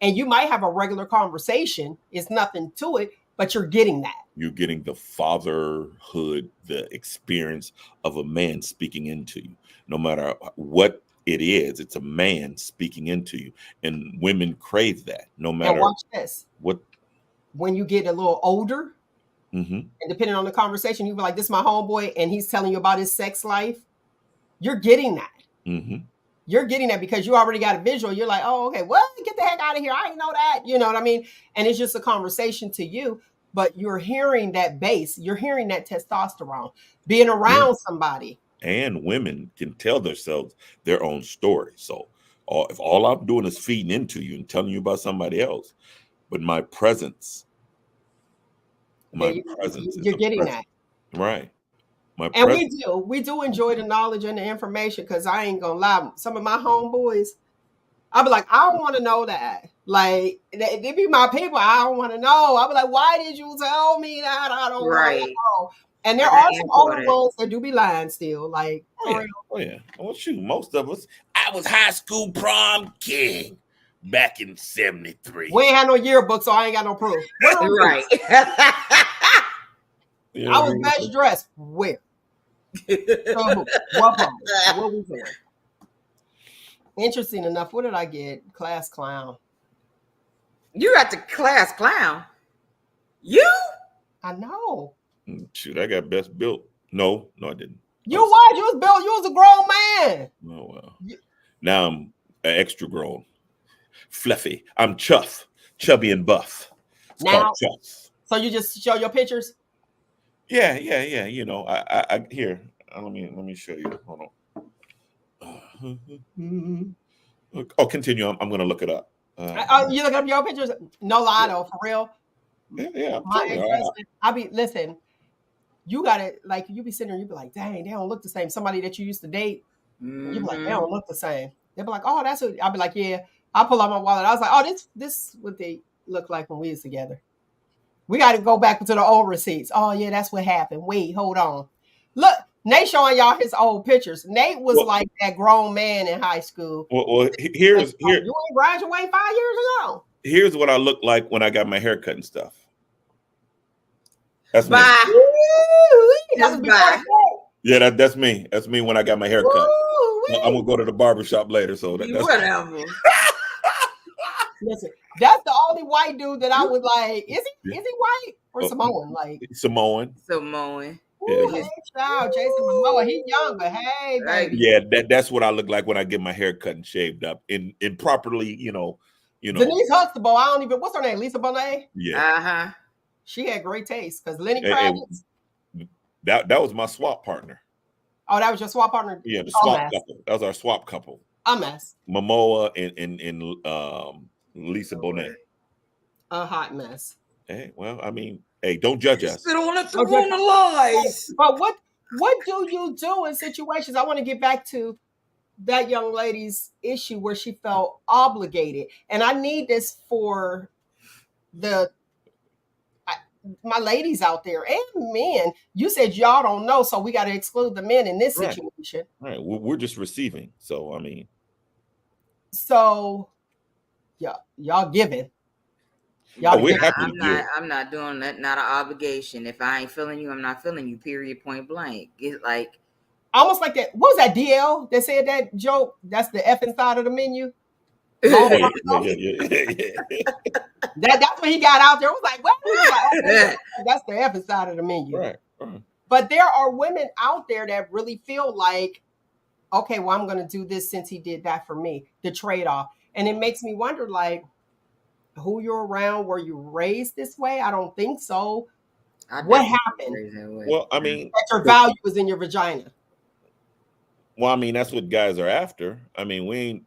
and you might have a regular conversation. It's nothing to it, but you're getting that.
you're getting the fatherhood, the experience of a man speaking into you. No matter what it is, it's a man speaking into you. And women crave that no matter
And watch this.
what.
When you get a little older,
Mm-hmm.
and depending on the conversation, you be like, this is my homeboy, and he's telling you about his sex life. You're getting that.
Mm-hmm.
You're getting that because you already got a visual. You're like, oh, okay, well, get the heck out of here. I didn't know that. You know what I mean? And it's just a conversation to you, but you're hearing that bass. You're hearing that testosterone, being around somebody.
And women can tell themselves their own story. So if all I'm doing is feeding into you and telling you about somebody else, but my presence,
you're getting that.
Right.
And we do enjoy the knowledge and the information because I ain't gonna lie. Some of my homeboys, I'll be like, I don't want to know that. Like, they be my people. I don't want to know. I'll be like, why did you tell me that? I don't want to know. And there are some older ones that do be lying still. Like,
oh yeah. Well, shoot, most of us. I was high school prom king back in '73.
We ain't had no yearbook, so I ain't got no proof.
Right.
I was best dressed. Where? What we doing? Interesting enough. What did I get? Class clown.
You got the class clown. You?
I know.
Shoot, I got best built. No, I didn't.
You was. You was built. You was a grown man.
Oh well. Now I'm an extra grown, fluffy. I'm chubby and buff. It's called chuff.
So you just show your pictures?
Yeah. You know, I here. Let me show you. Hold on. Oh, continue. I'm going to look it up.
You look up your pictures? No lie though, for real.
Yeah.
Listen. You got it. Like you be sitting there, you be like, dang, they don't look the same. Somebody that you used to date, you be like, they don't look the same. They be like, oh, that's what. I'll be like, yeah. I'll pull out my wallet. I was like, oh, this what they look like when we was together. We got to go back to the old receipts. Oh yeah, that's what happened. Wait, hold on. Look, Nate showing y'all his old pictures. Nate was like that grown man in high school.
Well, here. You
ain't graduated 5 years ago.
Here's what I look like when I got my hair cut and stuff. That's me. Yeah, that's me. That's me when I got my hair cut. I'm gonna go to the barbershop later. So that's
whatever.
Listen, that's the only white dude that I was like, is he white or Samoan? Like
Samoan.
Ooh, hey, child, Jason Momoa. He's young, but hey, baby.
Yeah, that's what I look like when I get my hair cut and shaved up and properly, you know.
Denise Huxtable, I don't even. What's her name? Lisa Bonet.
Yeah.
She had great taste because Lenny Kravitz.
That was my swap partner.
Oh, that was your swap partner.
Yeah, the swap couple. That was our swap couple.
A mess.
Momoa and Lisa Bonet.
A hot mess.
Hey, well, I mean, Hey, don't judge us.
Still want to
Okay.
throw on the lies.
But what do you do in situations? I want to get back to that young lady's issue where she felt obligated, and I need this for the my ladies out there and men. You said y'all don't know, so we got to exclude the men in this
Right.
situation.
Right. We're just receiving. So I mean,
So yeah, y'all giving. Y'all
we're
giving.
happy to give.
I'm not doing that. Not an obligation. If I ain't feeling you, I'm not feeling you. Period. Point blank. It's like
Almost like that. What was that DL that said that joke? That's the F inside of the menu.
Oh,
Long
yeah,
time ago.
yeah.
That's when he got out there. It was like, what? He was like, okay, that's the F inside of the menu.
Right.
But there are women out there that really feel like, okay, well, I'm going to do this since he did that for me, the trade off. And it makes me wonder, like, who you're around, were you raised this way? I don't think so. What happened?
Well, I mean,
That your value was in your vagina.
well, I mean, that's what guys are after. I mean, we ain't.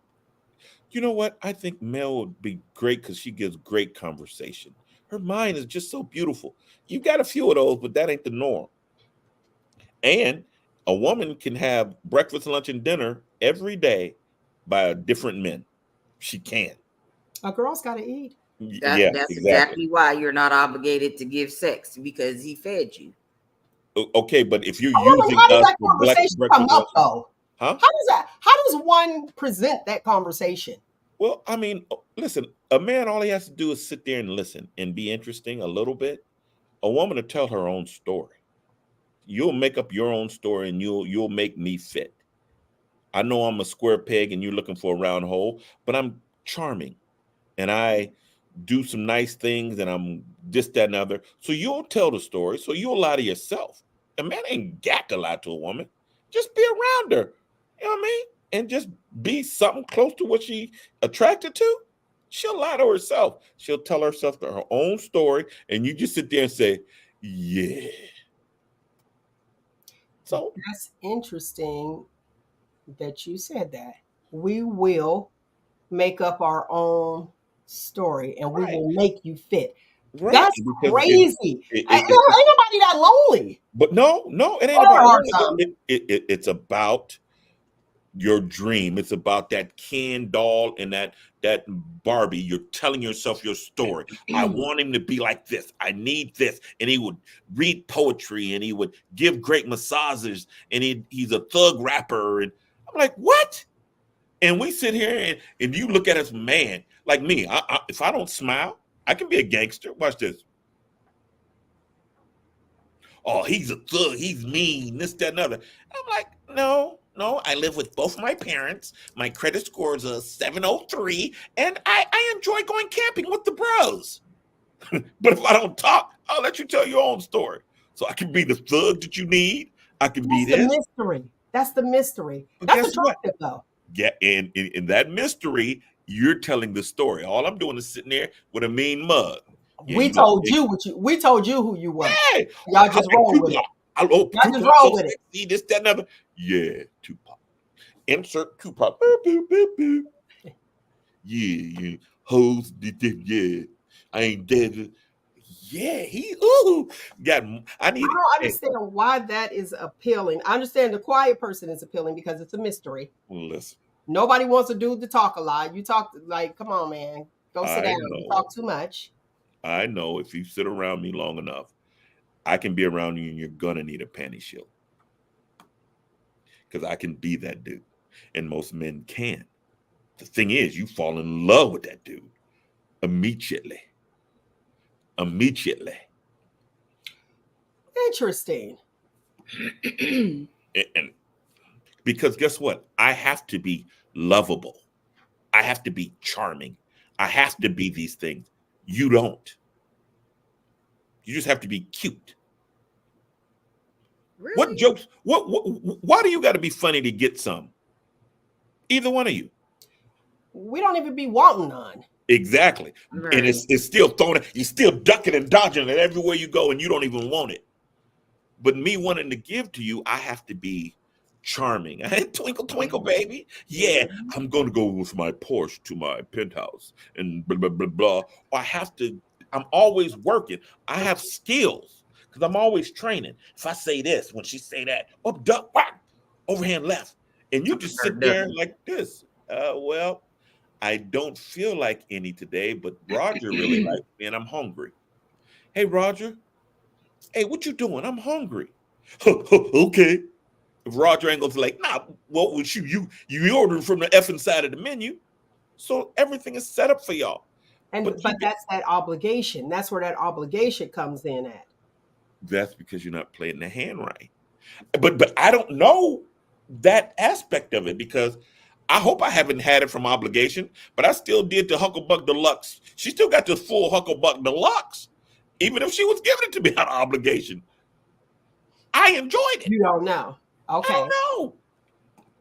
You know what? I think Mel would be great because she gives great conversation. Her mind is just so beautiful. You got a few of those, but that ain't the norm. And a woman can have breakfast, lunch, and dinner every day by different men. She can.
A girl's got to eat.
Yeah,
that's
exactly.
exactly why you're not obligated to give sex because he fed you.
Okay, but if you're
How
using
does
us
that
for
conversation
breakfast,
come up,
lunch,
though?
huh?
How does one present that conversation?
Well, I mean, listen, a man, all he has to do is sit there and listen and be interesting a little bit. A woman will tell her own story. You'll make up your own story and you'll make me fit. I know I'm a square peg and you're looking for a round hole, but I'm charming and I do some nice things and I'm this, that, and other. So you'll tell the story. So you'll lie to yourself. A man ain't got to lie to a woman. Just be around her. You know what I mean? And just be something close to what she attracted to. She'll lie to herself. She'll tell herself her own story. And you just sit there and say, yeah. So
That's interesting that you said that. We will make up our own story and we
right,
will make you fit.
right.
That's
Because
crazy.
it,
Ain't
it, it,
nobody that lonely.
but no, it ain't
What are
about
our
lonely. It's about your dream. It's about that Ken doll and that Barbie. You're telling yourself your story. I want him to be like this. I need this. And he would read poetry and he would give great massages and he's a thug rapper. And I'm like, what? And we sit here and you look at us, man, like me. If I don't smile, I can be a gangster. Watch this. Oh, he's a thug, he's mean, this, that, and other. I'm like, no, I live with both my parents. My credit score is a 703, and I enjoy going camping with the bros. But if I don't talk, I'll let you tell your own story. So I can be the thug that you need. I can be
That's the
this.
mystery. That's the mystery.
But
That's
guess what?
attractive, though.
Yeah, and in that mystery, you're telling the story. All I'm doing is sitting there with a mean mug. Yeah,
We
you look
told
big.
you we told you who you were.
Hey,
Y'all just roll with it.
I
Y'all just
Tupac
roll
so
with it.
sexy, this, that, and other. Yeah, Tupac. Insert Tupac. Boop, boop, boop, boop. Yeah. Hoes, yeah. I ain't dead. Yeah, I need
I don't understand why that is appealing. I understand the quiet person is appealing because it's a mystery.
Listen,
Nobody wants a dude to talk a lot. You talk like, come on, man, go sit
I
down. You
know.
talk too much.
I know if you sit around me long enough, I can be around you and you're gonna need a panty shield. Because I can be that dude. And most men can. The thing is, you fall in love with that dude immediately.
Interesting.
And because guess what? I have to be lovable. I have to be charming. I have to be these things. You don't. You just have to be cute.
Really?
What jokes? Why do you got to be funny to get some? Either one of you.
We don't even be wanting none.
Exactly.
Right.
And it's still throwing it. You're still ducking and dodging it everywhere you go, and you don't even want it. But me wanting to give to you, I have to be charming. Twinkle, twinkle, baby. Yeah, I'm going to go with my Porsche to my penthouse and blah, blah, blah, blah. I have to I'm always working. I have skills because I'm always training. If I say this, when she say that, up, duck, whack, overhand left, and you just sit there like this. Well, I don't feel like any today, but Roger really likes me, and I'm hungry. Hey, Roger. Hey, what you doing? I'm hungry. Okay. If Roger ain't gonna be like, nah, what would you ordered from the effing side of the menu. So everything is set up for y'all.
But that's that obligation. That's where that obligation comes in at.
That's because you're not playing the hand right. But I don't know that aspect of it because I hope I haven't had it from obligation, but I still did the Hucklebuck Deluxe. She still got the full Hucklebuck Deluxe, even if she was giving it to me out of obligation. I enjoyed it.
You don't know. Okay.
I don't know.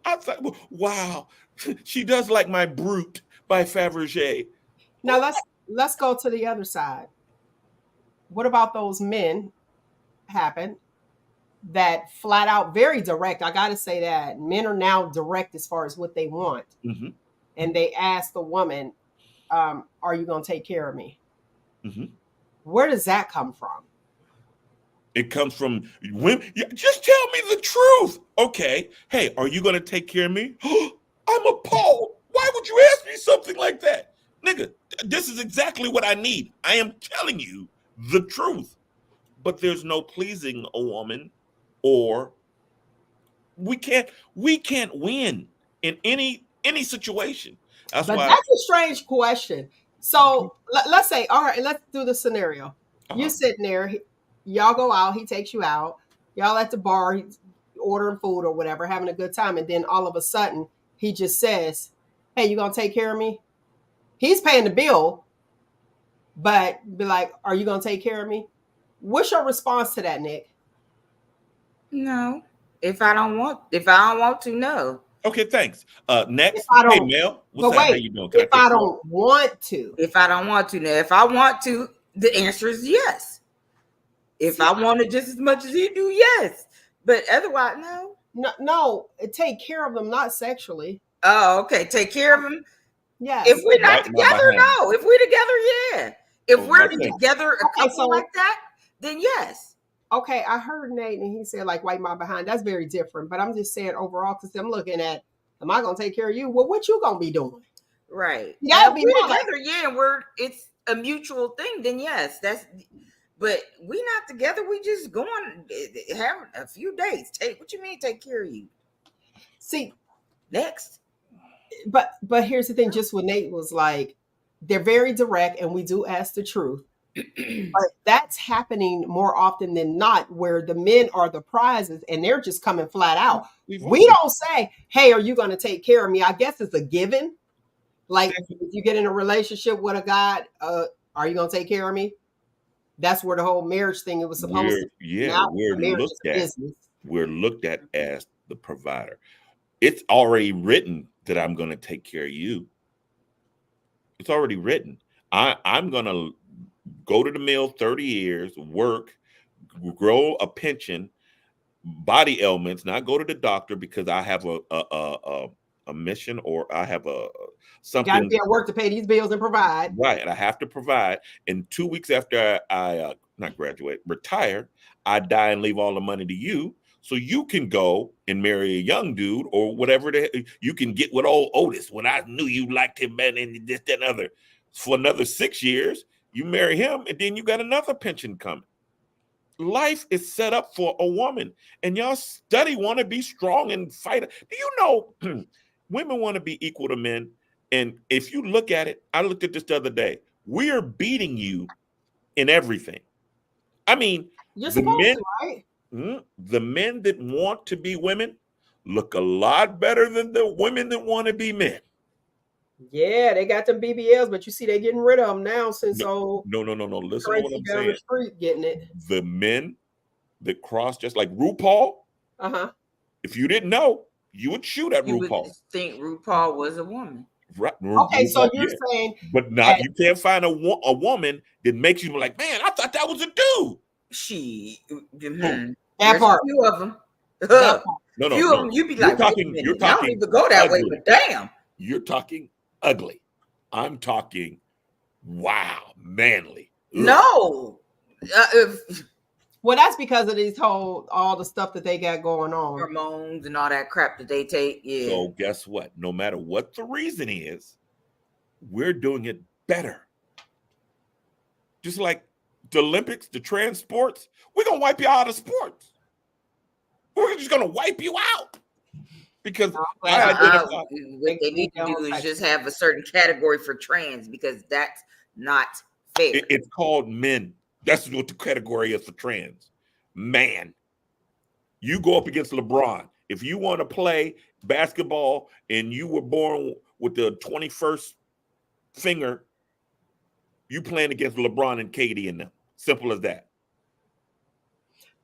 I thought, wow, she does like my Brute by Fabergé.
Now let's go to the other side. What about those men happen that flat out very direct? I got to say that men are now direct as far as what they want,
Mm-hmm.
and they ask the woman, "Are you going to take care of me?"
Mm-hmm.
Where does that come from?
It comes from women. Just tell me the truth. Okay. Hey, are you going to take care of me? I'm appalled. Why would you ask me something like that? Nigga, this is exactly what I need. I am telling you the truth. But there's no pleasing a woman, or we can't win in any situation. That's
But
why.
that's a strange question. So let's say, all right, let's do the scenario. You're sitting there, y'all go out, he takes you out, y'all at the bar, he's ordering food or whatever, having a good time, and then all of a sudden he just says, "Hey, you gonna take care of me?" He's paying the bill, but be like, "Are you gonna take care of me?" What's your response to that, Nick?
No. If I don't want to, no.
Okay, thanks. Next,
If I
hey
don't,
Mel, what's
but
up? How
wait,
you doing? Can
if
I
I
take
don't want to,
If I don't want to, now if I want to, the answer is yes. If I want it just as much as he do, yes. But otherwise, no.
no, take care of them, not sexually.
Oh, okay. Take care of him.
Yes.
If we're not
Right in my
together,
behind.
no. If we're together, yeah. If
Oh,
we're
my thing.
together a
Okay,
couple
so-
like that, then yes.
Okay, I heard Nate and he said like wipe my behind. That's very different. But I'm just saying overall, because I'm looking at, am I gonna take care of you? Well, what you gonna be doing?
Right.
That
Now,
would
if
be
we're
mine.
together, yeah, and it's a mutual thing, then yes, but we not together, we just going having a few dates. What you mean take care of you?
See,
Next.
but here's the thing, just what Nate was like, they're very direct and we do ask the truth. But that's happening more often than not, where the men are the prizes and they're just coming flat out. We don't say, "Hey, are you going to take care of me?" I guess it's a given. Like if you get in a relationship with a guy, are you going to take care of me? That's where the whole marriage thing it was supposed to. Now marriage is business.
We're looked at as the provider. It's already written that I'm going to take care of you. It's already written. I'm going to go to the mill 30 years, work, grow a pension, body ailments, not go to the doctor because I have a mission or I have something.
Got to be at work to pay these bills and provide.
Right. I have to provide. And 2 weeks after I not graduate, retire, I die and leave all the money to you. So you can go and marry a young dude or whatever. You can get with old Otis when I knew you liked him better than this, that, and other. For another 6 years, you marry him, and then you got another pension coming. Life is set up for a woman, and y'all want to be strong and fight. Do you know women want to be equal to men? And if you look at it, I looked at this the other day. We are beating you in everything. I mean,
you're supposed to, right?
The men that want to be women look a lot better than the women that want to be men.
Yeah, they got them BBLs, but you see, they getting rid of them now since
No. Listen to what I'm
down
saying.
the street getting it.
The men that cross, just like RuPaul. If you didn't know, you would shoot at RuPaul.
You would think RuPaul was a woman.
Right.
Okay, so you're saying,
but not you can't find a woman that makes you like, man, I thought that was a dude.
That part.
A few of them.
No.
Few of them, you be like,
you're talking.
I don't even go that
ugly.
way, but damn.
You're talking ugly. I'm talking, wow, manly.
No.
Well, that's because of all the stuff that they got going on.
Hormones and all that crap that they take. Yeah.
So guess what? No matter what the reason is, we're doing it better. Just like the Olympics, the trans sports, we're gonna wipe you out of sports. We're just gonna wipe you out because I identify.
What they need to do is just have a certain category for trans, because that's not fair.
It's called men. That's what the category is for trans. Man. You go up against LeBron. If you want to play basketball and you were born with the 21st finger, you playing against LeBron and Katie and them. Simple as that.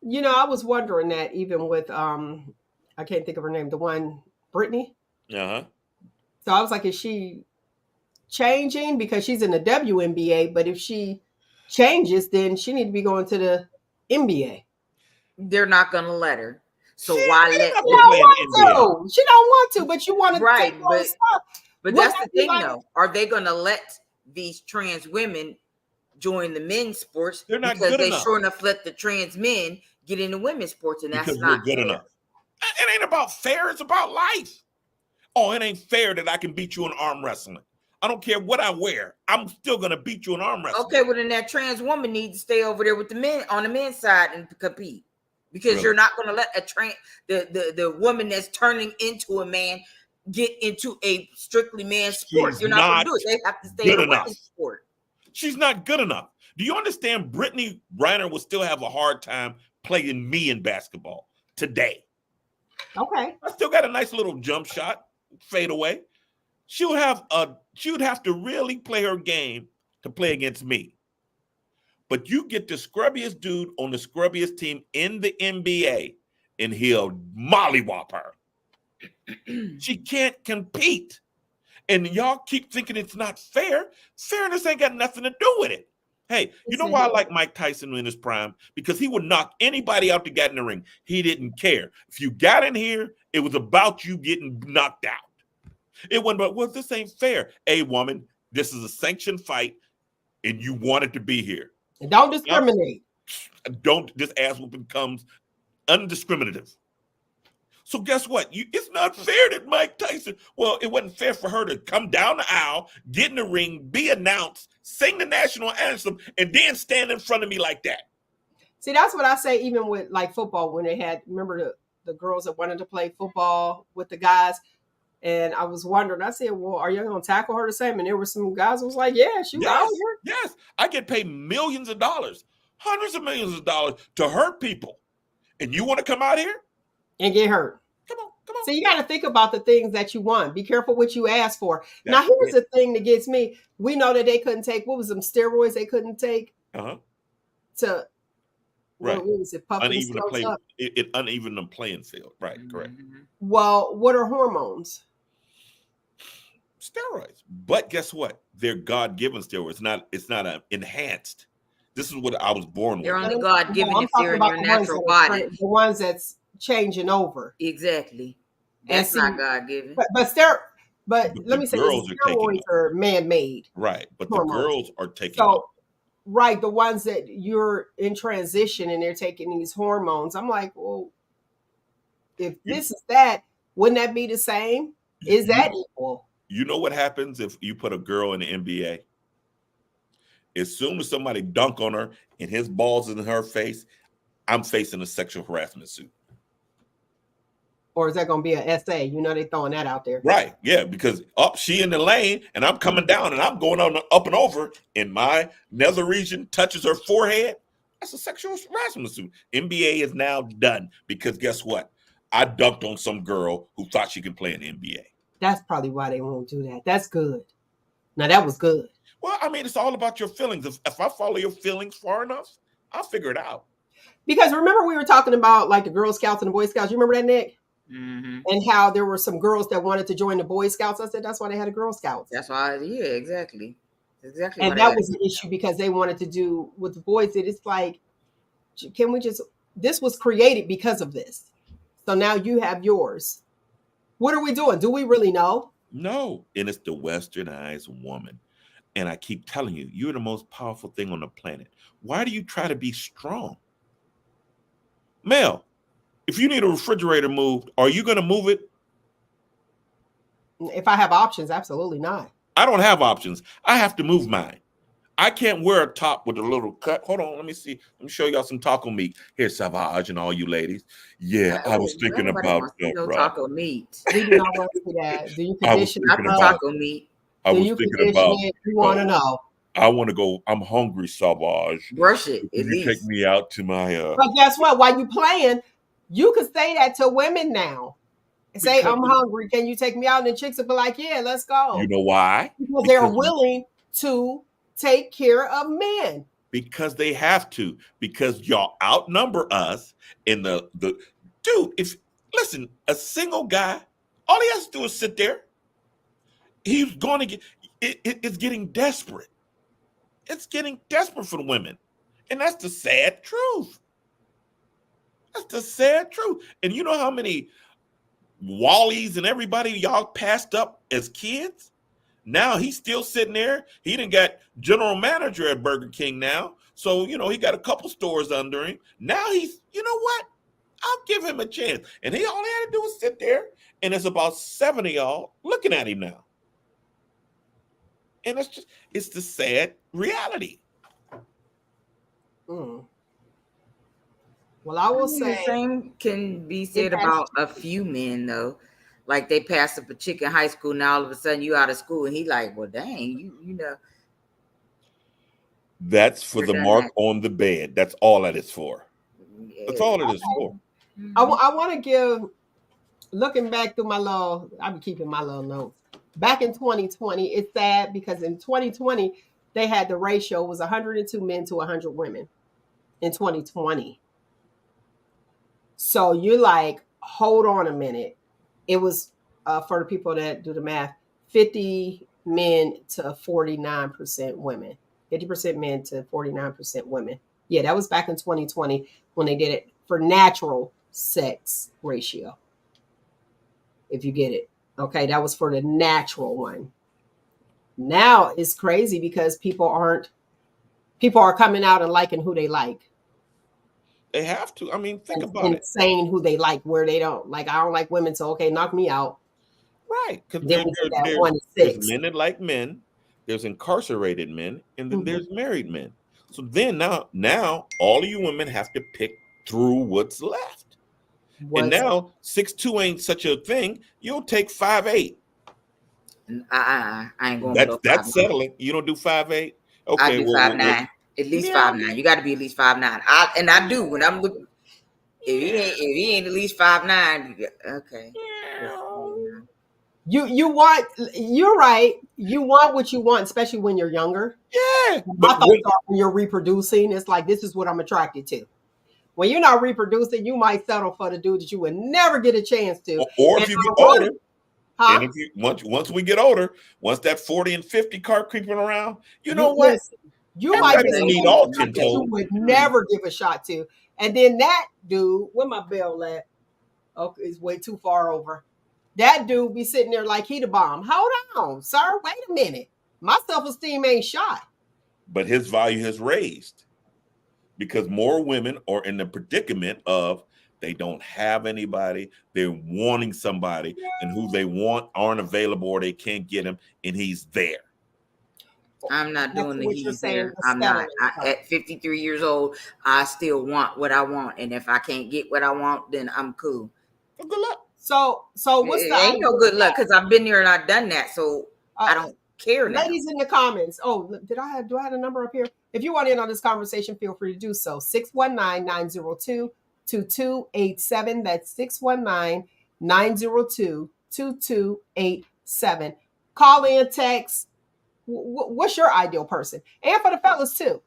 You know, I was wondering that even with I can't think of her name, the one Brittany.
Uh-huh.
So I was like, is she changing because she's in the WNBA? But if she changes, then she need to be going to the NBA.
They're not gonna let her. So
She
why
ain't
let
not
She
gonna
don't
play in
want
the NBA.
to. She don't want to, but you want to
Right,
take all the stuff.
But
Would
that's
that
the
be
thing,
like-
though. Are they gonna let these trans women join the men's sports?
They're not
because
good
they
enough.
sure enough let the trans men get into women's sports, and that's
Because
not
we're good
fair.
enough. It ain't about fair, it's about life. Oh, it ain't fair that I can beat you in arm wrestling. I don't care what I wear. I'm still gonna beat you in arm wrestling.
Okay, well then that trans woman needs to stay over there with the men on the men's side and compete, because
Really?
you're not going to let the woman that's turning into a man get into a strictly man's sport.
She's
You're not going
not
to do it. They have to stay
good
in a
enough.
women's sport.
She's not good enough. Do you understand? Brittany Griner will still have a hard time playing me in basketball today.
Okay.
I still got a nice little jump shot, fade away. She would have to really play her game to play against me. But you get the scrubbiest dude on the scrubbiest team in the NBA, and he'll mollywop her. She can't compete. And y'all keep thinking it's not fair. Fairness ain't got nothing to do with it. Hey, you know why I like Mike Tyson in his prime? Because he would knock anybody out that got in the ring. He didn't care. If you got in here, it was about you getting knocked out. It wasn't about, well, this ain't fair. Hey, woman, this is a sanctioned fight, and you wanted to be here.
And don't discriminate.
This ass whooping becomes undiscriminative. So guess what? It's not fair that Mike Tyson, well, it wasn't fair for her to come down the aisle, get in the ring, be announced, sing the national anthem, and then stand in front of me like that.
See, that's what I say, even with like football, when they had, remember the girls that wanted to play football with the guys. And I was wondering, I said, well, are you going to tackle her the same? And there were some guys who was like, yeah, she was out here.
Yes, I get paid millions of dollars, hundreds of millions of dollars to hurt people. And you want to come out here?
And get hurt.
Come on.
So you got to think about the things that you want. Be careful what you ask for.
That's
now, here's the thing that gets me. We know that they couldn't take, what was them steroids they couldn't take to,
right.
what was it, puff
uneven to play,
up?
it uneven the playing field. Right, correct.
Well, what are hormones?
Steroids. But guess what? They're God-given steroids. It's not enhanced. This is what I was born
They're
with.
only God-given
I'm
if they're in
talking
your
about the
natural
ones
body.
the ones that's changing over.
Exactly. That's
see,
not God-given.
But let me say,
girls
steroids are man-made.
Right, but
hormones.
the girls are taking
So, right, the ones that you're in transition and they're taking these hormones. I'm like, well, if this is that, wouldn't that be the same? Is that equal?
You know what happens if you put a girl in the NBA? As soon as somebody dunk on her and his balls in her face, I'm facing a sexual harassment suit.
Or is that going to be an SA? You know, they're throwing that out there.
Right, yeah, because she in the lane and I'm coming down and I'm going on up and over and my nether region touches her forehead. That's a sexual harassment suit. NBA is now done because guess what? I dunked on some girl who thought she could play in the NBA.
That's probably why they won't do that. That's good. Now, that was good.
Well, I mean, it's all about your feelings. If I follow your feelings far enough, I'll figure it out.
Because remember we were talking about like the Girl Scouts and the Boy Scouts. You remember that, Nick?
Mm-hmm.
And how there were some girls that wanted to join the Boy Scouts. I said that's why they had a Girl Scouts.
That's why, yeah, exactly. Exactly.
And that was the issue because they wanted to do with the boys. It's like, can we just, this was created because of this. So now you have yours. What are we doing? Do we really know?
No. And it's the westernized woman. And I keep telling you, you're the most powerful thing on the planet. Why do you try to be strong? Mel, if you need a refrigerator moved, are you going to move it?
If I have options, absolutely not.
I don't have options. I have to move mine. I can't wear a top with a little cut. Hold on, let me see. Let me show y'all some taco meat. Here's Savage and all you ladies. Yeah, I was thinking
Nobody
about
wants to see
that,
no
bro.
taco meat.
We do not want to see that. Do you
I was
condition
thinking
it?
Not the taco meat.
I
Do
was
you
thinking
condition
about.
it? You want to know?
I want to go. I'm hungry, Savage.
Brush it at
Can you take
least.
me out to my?
But guess what? While you playing, you can say that to women now. Say,
Because
I'm hungry. Can you take me out? And the chicks will be like, yeah, let's go.
you know why?
Because they're willing to take care of men.
Because they have to. Because y'all outnumber us in the dude. If listen, a single guy, all he has to do is sit there. He's going to get. It's getting desperate. It's getting desperate for the women, and that's the sad truth. That's the sad truth. And you know how many Wallies and everybody y'all passed up as kids? Now he's still sitting there. He done got general manager at Burger King now. So, he got a couple stores under him. Now he's, you know what? I'll give him a chance. And all he had to do was sit there. And it's about 7 of y'all looking at him now. And it's the sad reality.
Mm. Well, I will say
the same can be said about a few men though. Like they passed up a chick in high school, now all of a sudden you out of school, and he like, well, dang, you know.
That's for the mark on the bed. That's all that is for. That's all it is for.
I want to give, looking back through my little, I'll be keeping my little notes. Back in 2020, it's sad because in 2020, they had the ratio was 102 men to 100 women in 2020. So you're like, hold on a minute. It was, for the people that do the math, 50 men to 49% women. 50% men to 49% women. Yeah, that was back in 2020 when they did it for natural sex ratio. If you get it. Okay, that was for the natural one. Now it's crazy because people are coming out and liking who they like.
They have to. I mean, think about it.
Saying who they like, where they don't. Like, I don't like women, so okay, knock me out.
Right. Because there's men that like men, there's incarcerated men, and then there's married men. So then now all of you women have to pick through what's left. And now 6'2" ain't such a thing. You'll take 5'8".
I ain't going.
That's settling. You don't do 5'8". Okay,
I do 5'9". At least 5'9". You got to be at least 5'9". I do when I'm looking. If he ain't at least 5'9", okay.
You're right. You want what you want, especially when you're younger.
Yeah.
But when you're reproducing, it's like, this is what I'm attracted to. When you're not reproducing, you might settle for the dude that you would never get a chance to.
Or if you get older, and if you once we get older, once that 40 and 50 car creeping around, you know what?
You might
need all 10 toes.
You would never give a shot to. And then that dude, where my bell at? Oh, it's way too far over. That dude be sitting there like he the bomb. Hold on, sir. Wait a minute. My self-esteem ain't shot.
But his value has raised because more women are in the predicament of they don't have anybody. They're wanting somebody, and who they want aren't available or they can't get him, and he's there.
I'm not doing the he's there. I'm not. At 53 years old, I still want what I want, and if I can't get what I want, then I'm cool.
Well, good luck.
So what's the
ain't no good luck because I've been there and I've done that, so I don't care now.
Ladies in the comments. Oh, do I have a number up here? If you want in on this conversation, feel free to do so. 619-902-2287. That's 619-902-2287. Call in, text. What's your ideal person? And for the fellas too.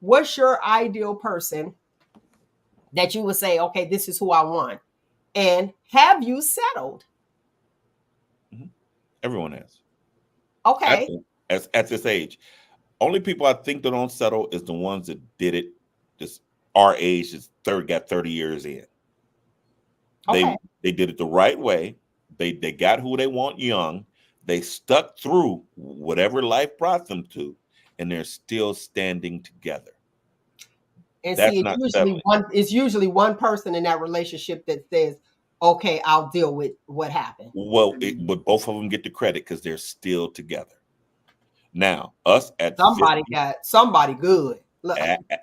What's your ideal person that you would say, okay, this is who I want? And have you settled?
Mm-hmm. Everyone has.
Okay.
At this age, only people I think that don't settle is the ones that did it. Just our age is got 30 years in.
Okay.
They did it the right way. They got who they want young. They stuck through whatever life brought them to, and they're still standing together.
And
That's
see,
not settling.
it's usually one person in that relationship that says, "Okay, I'll deal with what happened."
Well, but both of them get the credit because they're still together. Now, us at
Somebody
50,
got somebody good. Look,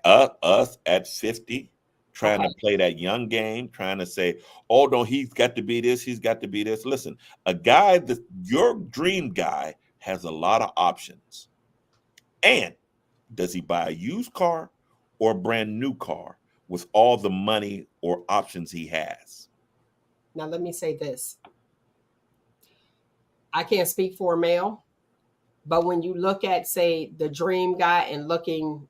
us at 50, trying
okay.
to play that young game, trying to say, "Oh no, he's got to be this, he's got to be this." Listen, a guy that your dream guy has a lot of options. And does he buy a used car or a brand new car with all the money or options he has?
Now let me say this. I can't speak for a male, but when you look at, say, the dream guy and looking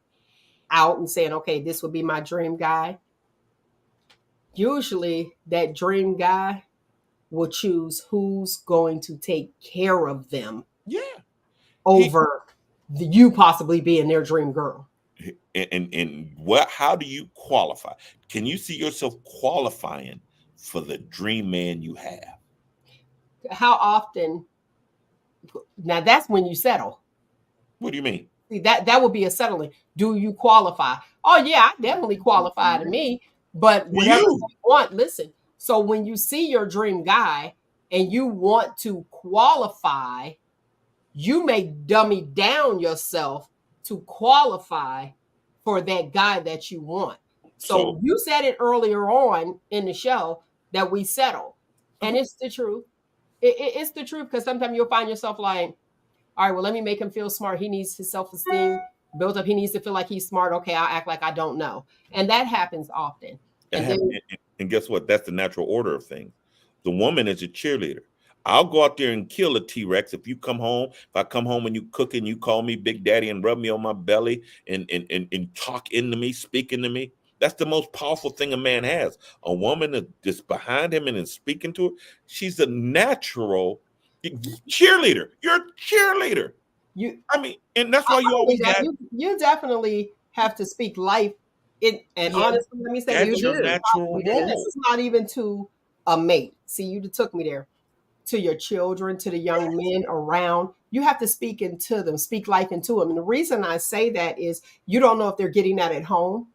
out and saying, "Okay, this would be my dream guy," usually that dream guy will choose who's going to take care of them
Yeah.
over you possibly being their dream girl.
And what? How do you qualify? Can you see yourself qualifying for the dream man you have?
How often? Now that's when you settle.
What do you mean?
See, that would be a settling. Do you qualify? Oh yeah, I definitely qualify to me. But
For
whatever
you.
you want, listen. So when you see your dream guy and you want to qualify, you may dummy down yourself to qualify for that guy that you want. So
So
you said it earlier on in the show that we settle, and it's the truth. It's the truth, because sometimes you'll find yourself like, all right, well, let me make him feel smart. He needs his self-esteem built up. He needs to feel like he's smart. Okay, I'll act like I don't know. And that happens often. And then
and guess what? That's the natural order of things. The woman is a cheerleader. I'll go out there and kill a T-Rex if you come home. If I come home and you cooking, you call me Big Daddy and rub me on my belly and talk into me, speak into me. That's the most powerful thing a man has. A woman is just behind him and is speaking to her. She's a natural cheerleader. You're a cheerleader.
you
I mean, and that's
I
why you
believe
always
that
had
you definitely have to speak life. And
Yeah,
honestly, let me say
that's
this.
your
do.
natural
You do.
And this
role.
is not even to a mate. See, you took me there. To your children, to the young men around, you have to speak into them, speak life into them. And the reason I say that is you don't know if they're getting that at home,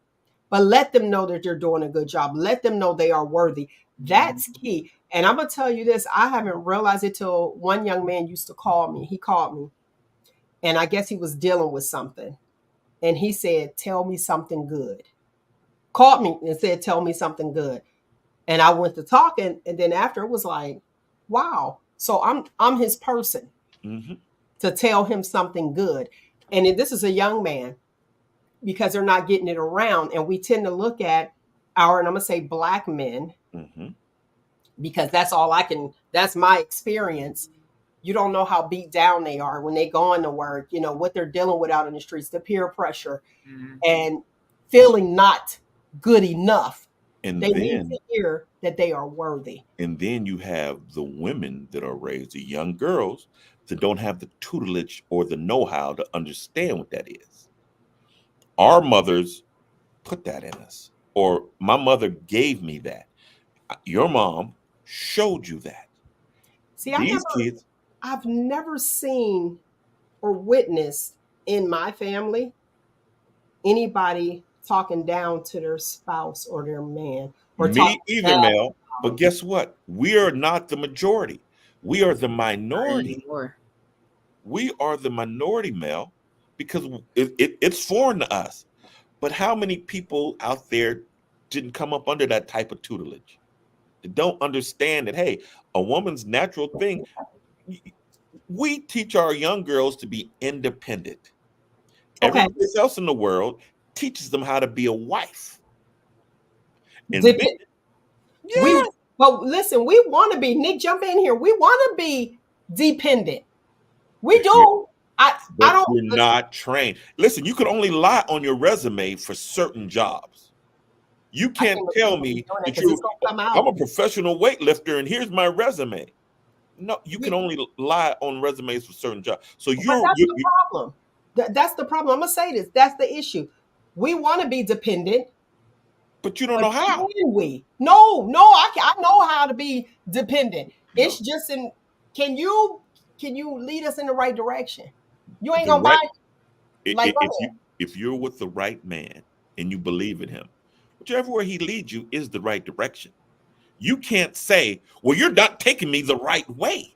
but let them know that you're doing a good job. Let them know they are worthy. That's key. And I'm going to tell you this, I haven't realized it till one young man used to call me. He called me, and I guess he was dealing with something. And he said, "Tell me something good." Called me and said, "Tell me something good." And I went to talking, and then after it was like, wow. So I'm his person
Mm-hmm.
to tell him something good. And this is a young man, because they're not getting it around. And we tend to look at and I'm gonna say black men,
Mm-hmm.
because that's my experience. You don't know how beat down they are when they go into work, what they're dealing with out in the streets, the peer pressure,
Mhm.
and feeling not good enough.
And
They need
then
to hear that they are worthy.
And then you have the women that are raised, the young girls that don't have the tutelage or the know-how to understand what that is. Our mothers put that in us, or my mother gave me that. Your mom showed you that.
See,
These kids,
I've never seen or witnessed in my family anybody talking down to their spouse or their man, or talking
me either,
bad.
Mel. But guess what? We are not the majority. We are the
Not
minority.
anymore.
We are the minority, Mel, because it's foreign to us. But how many people out there didn't come up under that type of tutelage? They don't understand that, hey, a woman's natural thing. We teach our young girls to be independent.
Okay.
Everybody else in the world teaches them how to be a wife. And then,
Dep- we
yeah,
but listen, we want to be, Nick, jump in here. We want to be dependent. We
but you're,
do. I
but
don't
you're not trained. Listen, you can only lie on your resume for certain jobs. You
I
can't
can't believe
tell
you're
me
doing that,
that
because it's gonna come
I'm
out.
a professional weightlifter and here's my resume. No, you can only lie on resumes for certain jobs. So
But that's the
you
problem. That's the problem. I'm gonna say this. That's the issue. We want to be dependent,
but you don't
but
know how.
can we? No, I know how to be dependent.
No.
It's just in. Can you? can you lead us in the right direction? You ain't
The
gonna
right,
buy like go ahead.
if you're with the right man and you believe in him, whichever way he leads you is the right direction. You can't say, well, you're not taking me the right way.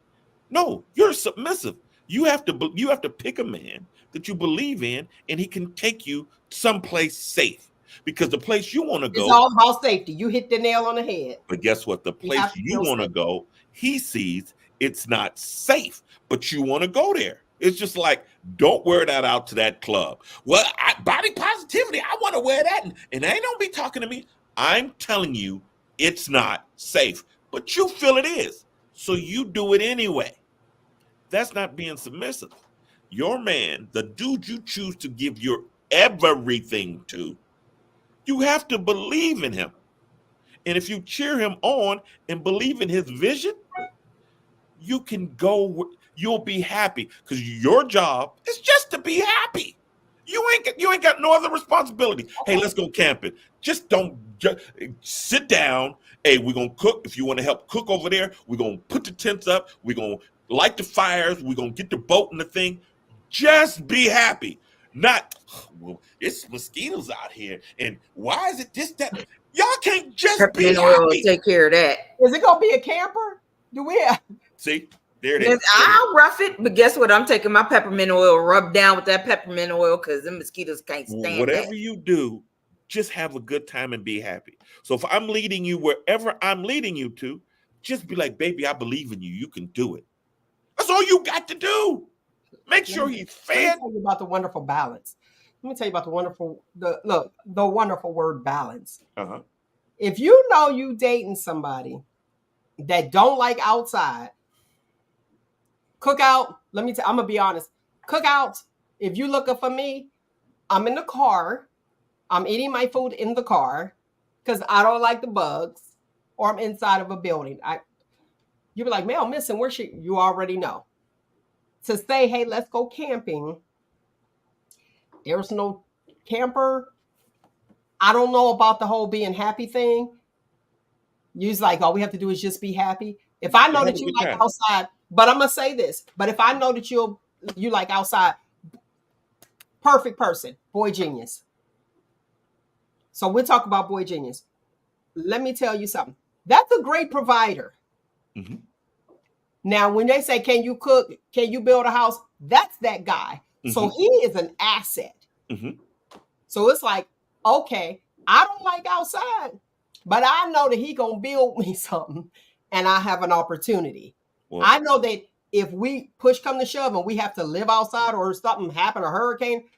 No, you're submissive. You have to pick a man that you believe in, and he can take you someplace safe. Because the place you want to
It's
go,
all about safety. You hit the nail on the head.
but guess what? The
You
place
have to
you
feel
want to
safe.
go, he sees it's not safe, but you want to go there. It's just like, don't wear that out to that club. Well, body positivity, I want to wear that. And they don't be talking to me. I'm telling you, it's not safe, but you feel it is. So you do it anyway. That's not being submissive. Your man, the dude you choose to give your everything to, you have to believe in him. And if you cheer him on and believe in his vision, you can go, you'll be happy because your job is just to be happy. You ain't got no other responsibility. Hey, let's go camping. Just don't sit down. Hey, we're gonna cook. If you want to help cook over there, we're gonna put the tents up. We're gonna light the fires. We're gonna get the boat and the thing. Just be happy. Not, well, it's mosquitoes out here, and why is it this, that? Y'all can't just be
Peppermint oil will
happy.
take care of that.
Is it gonna be a camper? Do we have
See, there it is.
I'll rough it, but guess what? I'm taking my peppermint oil, rub down with that peppermint oil because the mosquitoes can't stand
Whatever
that.
you do, just have a good time and be happy. So if I'm leading you wherever I'm leading you to, just be like, baby, I believe in you. You can do it. That's all you got to do. Make sure he's
Let me
fed.
tell you about the wonderful balance. Let me tell you about the wonderful word balance.
Uh-huh.
If you know you dating somebody that don't like outside, cookout, I'm gonna be honest. Cookout, if you looking for me, I'm in the car. I'm eating my food in the car because I don't like the bugs, or I'm inside of a building. You be like, man, I'm missing where you already know. To say, hey, let's go camping. There's no camper. I don't know about the whole being happy thing. You's like, all we have to do is just be happy. If I know
Have
that
a
you
good
like
time.
outside, but I'm gonna say this, but if I know that you like outside, perfect person, boy genius. So we'll talk about boy genius. Let me tell you something. That's a great provider.
Mhm.
Now, when they say, can you cook? Can you build a house? That's that guy. So
Mhm.
he is an asset.
Mhm.
So it's like, okay, I don't like outside, but I know that he gonna build me something and I have an opportunity.
Well,
I know that if we push come to shove and we have to live outside or something happen, a hurricane,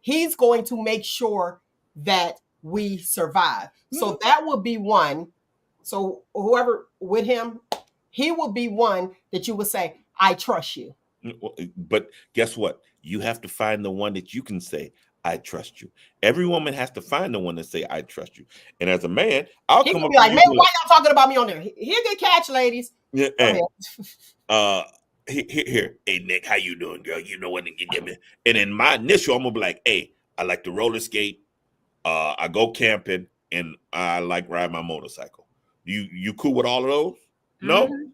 he's going to make sure that we survive. So that would be one. So whoever with him, he would be one that you would say, I trust you.
but guess what? You have to find the one that you can say, I trust you. Every woman has to find the one that say, I trust you. And as a man, I'll
He
come
could
up
be
to
like,
you
man,
and be
why y'all talking about me on there? Here, good catch, ladies.
like,
Go
hey,
ahead.
here, hey Nick, how you doing, girl? You know what to give me. And in my initial, I'm gonna be like, hey, I like to roller skate, I go camping, and I like ride my motorcycle. You cool with all of those? No?
Mhm.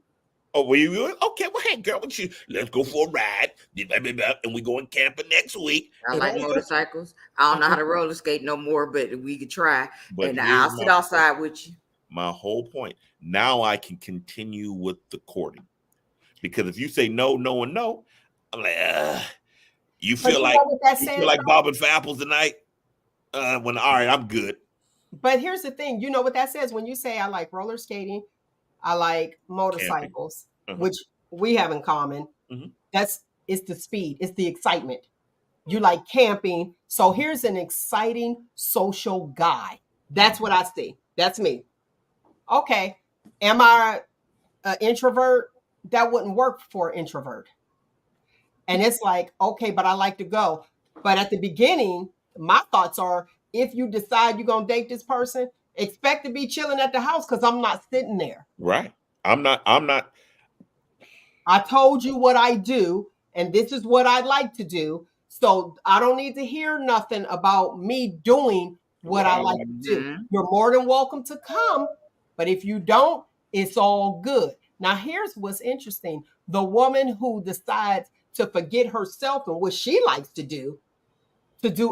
Oh, were you okay? Well, hey, girl, let's go for a ride, and we going camping next week.
I
And
like
all this-
motorcycles. I don't know how to roller skate no more, but we could try.
But
And
here's
I'll sit outside with you.
my whole point. Now I can continue with the courting, because if you say no, no, and no, I'm like, you
But
feel
you
like
know what that
you
says,
feel like
though?
bobbing for apples tonight. When all right, I'm good.
But here's the thing, you know what that says when you say I like roller skating, I like
Camping.
motorcycles,
Uh-huh.
which we have in common.
Mhm.
It's the speed, it's the excitement. You like camping. So here's an exciting social guy. That's what I see. That's me. Okay. Am I an introvert? That wouldn't work for an introvert. And it's like, okay, but I like to go. But at the beginning, my thoughts are if you decide you're going to date this person, expect to be chilling at the house because I'm not sitting there.
Right. I'm not.
I told you what I do, and this is what I like to do. So I don't need to hear nothing about me doing what I like to do.
Mhm.
You're more than welcome to come, but if you don't, it's all good. Now, here's what's interesting. The woman who decides to forget herself and what she likes to do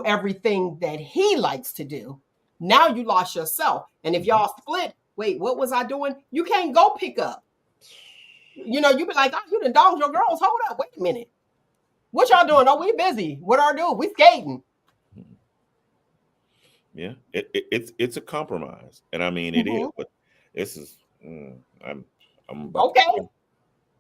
everything that he likes to do, now you lost yourself. And if y'all split, wait, what was I doing? You can't go pick up. You know, you be like, oh, you done dogged your girls. Hold up, wait a minute. What y'all doing? Oh, we busy. What are doing? We skating.
Yeah, it's a compromise, and I mean it is. But this is I'm about
okay.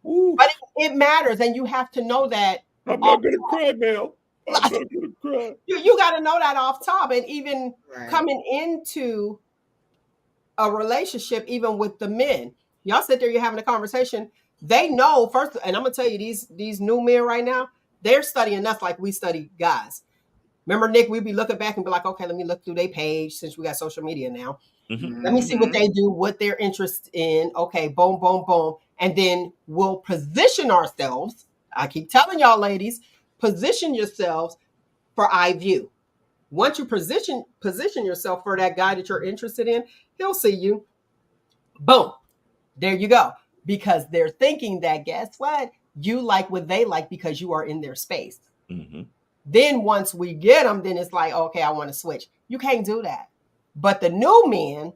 To
but it matters, and you have to know that.
I'm not gonna cry, Mel. I'm not gonna cry.
You got to know that off top, and even coming into a relationship, even with the men, y'all sit there, you're having a conversation. They know first, and I'm gonna tell you, these new men right now, they're studying us like we study guys. Remember, Nick, we'd be looking back and be like, okay, let me look through their page since we got social media now. Let me see what they do, what they're interested in. Okay, boom, boom, boom. And then we'll position ourselves. I keep telling y'all, ladies, position yourselves for eye view. Once you position yourself for that guy that you're interested in, he'll see you. Boom. There you go. Because they're thinking that, guess what? You like what they like because you are in their space. Then once we get them, then it's like, okay, I want to switch. You can't do that. But the new men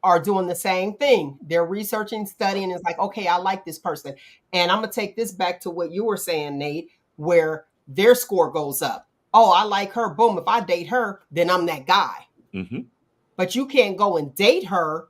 are doing the same thing. They're researching, studying. It's like, okay, I like this person. And I'm going to take this back to what you were saying, Nate, where their score goes up. Oh, I like her. Boom. If I date her, then I'm that guy. But you can't go and date her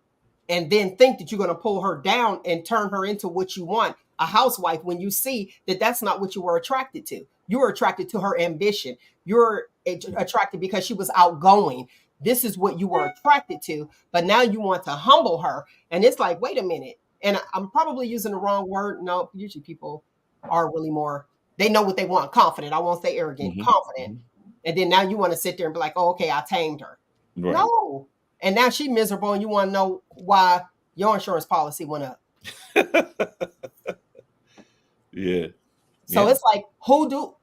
and then think that you're going to pull her down and turn her into what you want, a housewife, when you see that that's not what you were attracted to. You were attracted to her ambition. You're attracted because she was outgoing. This is what you were attracted to. But now you want to humble her. And it's like, wait a minute. And I'm probably using the wrong word. No, usually people are really more, they know what they want. Confident. I won't say arrogant, confident. And then now you want to sit there and be like, oh, okay, I tamed her. Right. No. And now she's miserable and you want to know why your insurance policy went up.
Yeah.
So it's like, who do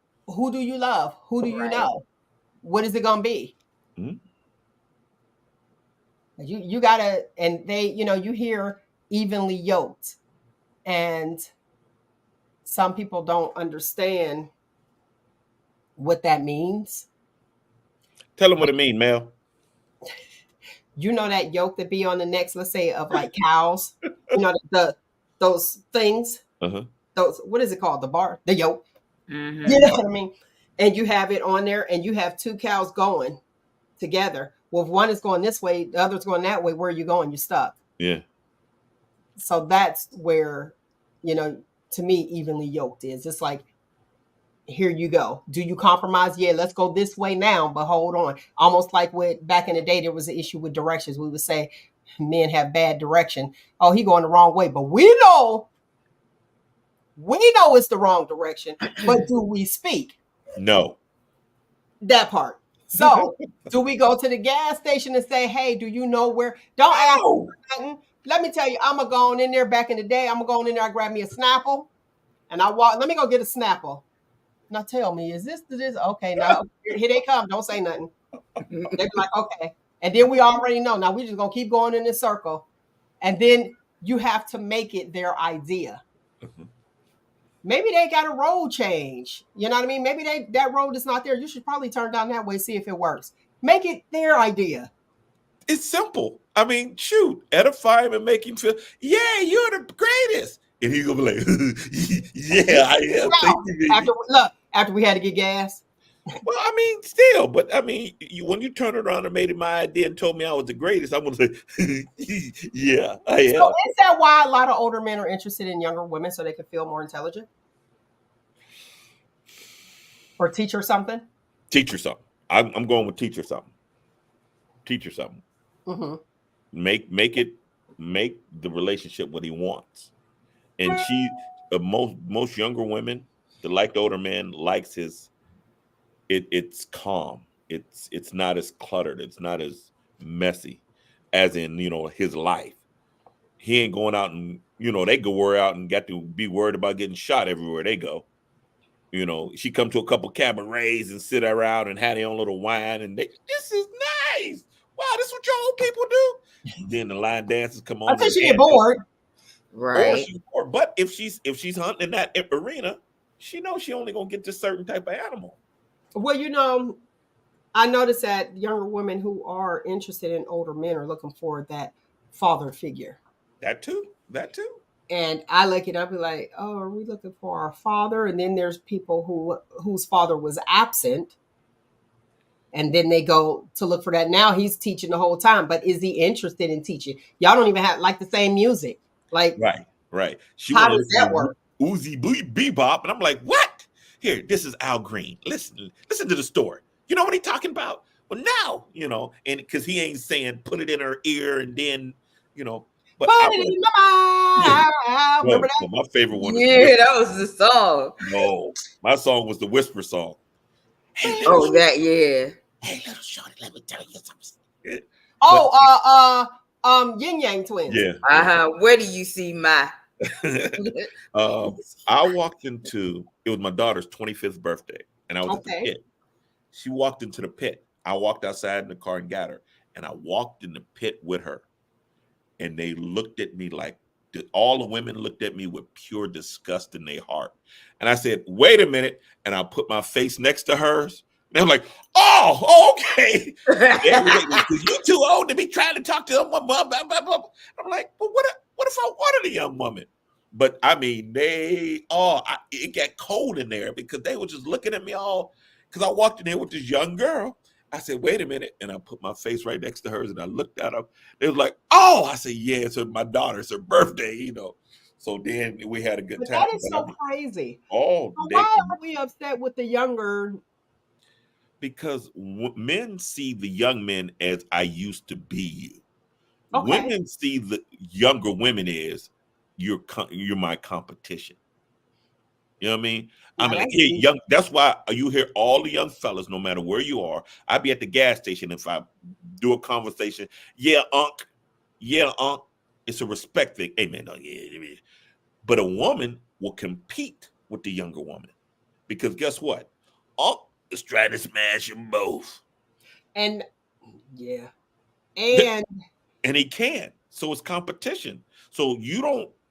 you love? Who do you know? What is it gonna be? You gotta, and they, you hear evenly yoked, and some people don't understand what that means.
Tell them what it means, Mel.
You know that yoke that be on the necks, let's say, of like cows. Those things. Those, what is it called? The yoke. You know what I mean? And you have it on there, and you have two cows going together. Well, if one is going this way, the other's going that way. Where are you going? You're stuck. Yeah. So that's where, to me, evenly yoked is. It's like, here you go. Do you compromise? Yeah, let's go this way now, but hold on. Almost like back in the day, there was an issue with directions. We would say men have bad direction. Oh, he going the wrong way. But we know it's the wrong direction. But do we speak?
No.
That part. So do we go to the gas station and say, hey, do you know where? Don't ask me nothing. Let me tell you, I'm going to go in there back in the day. I'm going to go in there, I grab me a Snapple, and I walk. Let me go get a Snapple. Now tell me, is this? Okay, now here they come. Don't say nothing. They be like, okay. And then we already know. Now we just going to keep going in this circle. And then you have to make it their idea. Maybe they got a road change. You know what I mean? Maybe that road is not there. You should probably turn down that way, see if it works. Make it their idea.
It's simple. I mean, shoot, edify him and make him feel, yeah, you're the greatest. And he's going to be like, yeah, I am. Thank you,
after we had to get gas.
Well, I mean, still, but I mean, when you turn around and made it my idea and told me I was the greatest, I'm going to say, yeah, I am.
So is that why a lot of older men are interested in younger women so they can feel more intelligent? Or teach her something?
Teach her something. I'm going with teach her something. Teach her something. Make the relationship what he wants. And most younger women that like the older man likes it's calm. It's not as cluttered. It's not as messy as in, his life. He ain't going out and, they go out and got to be worried about getting shot everywhere they go. She come to a couple cabarets and sit around and have their own little wine and this is nice. Wow, this is what your old people do. Then the line dances come on.
Until she get bored.
or
Right.
she's poor. But if she's hunting in that arena, she knows she only gonna get this certain type of animal.
Well, I noticed that younger women who are interested in older men are looking for that father figure.
That too. That too.
And I look it up and be like, oh, are we looking for our father? And then there's people whose father was absent, and then they go to look for that. Now he's teaching the whole time, but is he interested in teaching? Y'all don't even have like the same music. Like,
Right. Right. She
how
want to
does
listen
that work?
to Uzi Bebop, and I'm like, what? Here, this is Al Green. Listen to the story. You know what he talking about? Well, now and because he ain't saying put it in her ear and then
Put
But I
it
want
in my mouth. Remember
no, my favorite one is
Yeah, that was the song.
no. My song was the Whisper song. Hey, little
Oh, that yeah.
hey, little shorty, let me tell you something.
Yin Yang Twins.
Yeah.
Where do you see my?
I walked into it was my daughter's 25th birthday, and I was at the
Okay.
pit. She walked into the pit. I walked outside in the car and got her, and I walked in the pit with her, and they looked at me like all the women looked at me with pure disgust in their heart. And I said, "Wait a minute," and I put my face next to hers. And they're like, "Oh, okay." You're too old to be trying to talk to a woman. I'm like, "But what if I wanted a young woman?" But I mean, it got cold in there because they were just looking at me all. Because I walked in there with this young girl. I said, "Wait a minute," and I put my face right next to hers, and I looked at her. They were like, "Oh," I said, "Yeah, it's my daughter's her birthday." So then we had a good
But
time.
that is so crazy.
Oh,
So why are we upset with the younger?
because men see the young men as I used to be you.
Okay.
Women see the younger women as you're my competition. You know what I mean? I
Now
mean, like,
that's
hey,
deep.
young. That's why you hear all the young fellas, no matter where you are. I be at the gas station if I do a conversation. Yeah, unc. Yeah, unc. It's a respect thing. Hey, man, no, yeah. But a woman will compete with the younger woman because guess what? Unc is trying to smash them both,
And yeah. And
and he can. So it's competition. So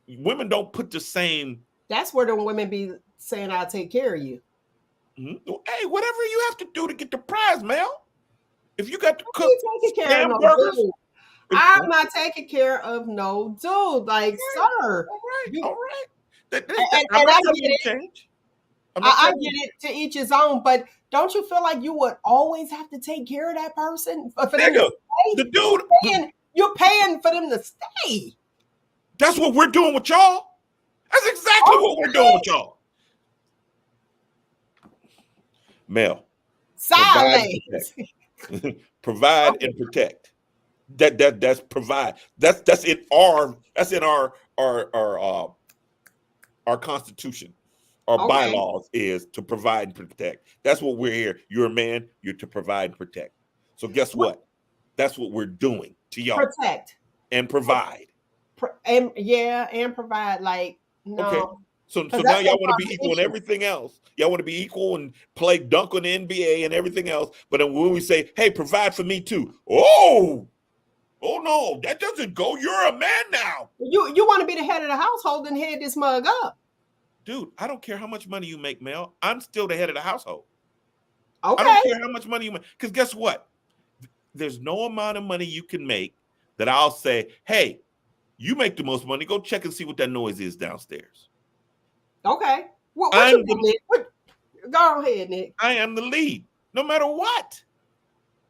women don't put the same.
that's where the women be saying, I'll take care of you.
Hey, whatever you have to do to get the prize, Mel. If you got to
I
cook
ain't taking care of no
hamburgers,
dude. I'm not taking care of no dude. Like, sir. You,
all right. I'm
and
not
I
telling
get
you
it.
to change. I'm not
I
telling
get
you.
it, to each his own, but don't you feel like you would always have to take care of that person for them to
Nigga,
stay?
the dude,
You're paying for them to stay.
that's what we're doing with y'all. That's exactly what we're doing with y'all. Mel, provide and
Silence.
protect. Provide and protect. That's provide. That's in our constitution. Our
Okay.
bylaws is to provide and protect. That's what we're here. You're a man, you're to provide and protect. So guess
What?
what? That's what we're doing to y'all
Protect.
and provide.
And provide. Like,
Okay.
no.
So
Because
now
that's
y'all
gonna
want to
cause
be
an
equal in
issue.
everything else. Y'all want to be equal and play dunk on the NBA and everything else. But then when we say, "Hey, provide for me too," oh no, that doesn't go. You're a man now,
You want to be the head of the household and head this mug up.
dude. I don't care how much money you make, Mel. I'm still the head of the household. I don't
Okay.
care how much money you make. Because guess what? There's no amount of money you can make that I'll say, "Hey, you make the most money. Go check and see what that noise is downstairs."
Okay. What you
I'm
think,
the
Nick? Go ahead, Nick.
I am the lead, no matter what.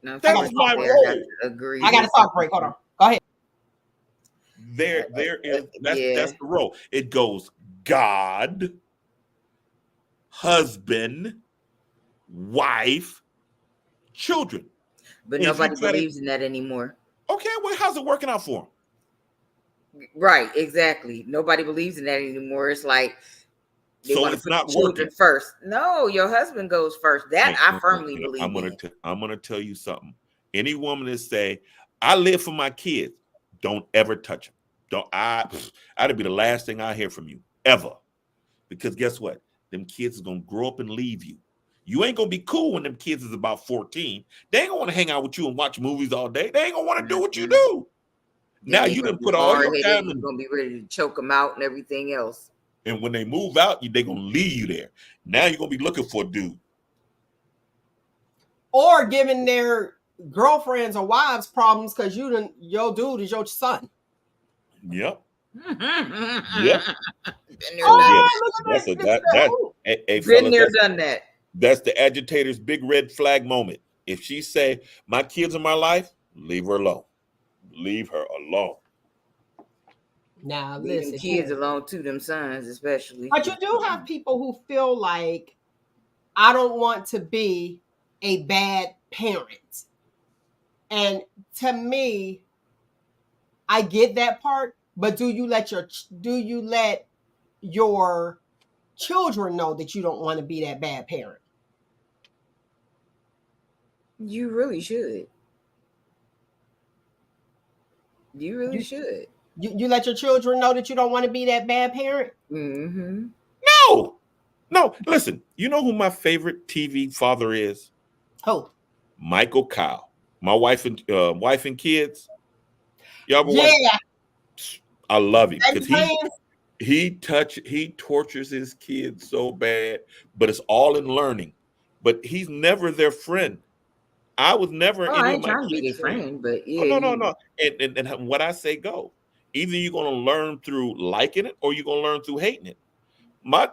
That is my
Unfortunately, I got
role.
to agree.
I got a
with
talk break. Hold on. Go ahead.
There is
yeah.
that's the role. It goes God, husband, wife, children.
But
And if you
nobody
try to,
believes in that anymore.
okay, well, how's it working out for them?
Right, exactly. Nobody believes in that anymore. It's like they
So
want to
it's
put the
not
children
working.
first. No, your husband goes first. That
Hey,
I firmly believe in.
I'm gonna tell you something. Any woman that say, "I live for my kids," don't ever touch them. That'd be the last thing I hear from you ever. Because guess what? Them kids is gonna grow up and leave you. You ain't gonna be cool when them kids is about 14. They ain't gonna want to hang out with you and watch movies all day. They ain't gonna want to do what you
Mhm.
do. Now
Then
you
you're
done
gonna be
put all your
hard-headed,
time
you're
in,
gonna be ready to choke them out and everything else.
and when they move out, they gonna leave you there. Now you're gonna be looking for a dude.
Or giving their girlfriends or wives problems because your dude is your son.
Yep.
Been
Yep.
there,
So
done
yeah,
Oh, look
that's
at
a
this. This is
that
who?
hey
Been
fellas,
there, done that.
that's the agitator's big red flag moment. If she say my kids in my life, leave her alone. Leave her alone.
Now
Leave them
listen
kids
here.
alone too, them sons especially.
But you do have people who feel like I don't want to be a bad parent. And to me, I get that part, but do you let your children know that you don't want to be that bad parent?
You really should. You really
You,
should.
you let your children know that you don't want to be that bad parent?
Mm-hmm.
No. No, listen, you know who my favorite TV father is?
Who?
Michael Kyle. My wife and kids. Y'all ever watch?
Yeah.
I love him
That
because
playing?
he tortures his kids so bad, but it's all in learning. But he's never their friend. I was never
Oh,
any
I
of
ain't
my
trying to be their
kids' friend.
friend, but
Oh
yeah,
no, no,
he
no. And what I say go. Either you're gonna learn through liking it or you're gonna learn through hating it. My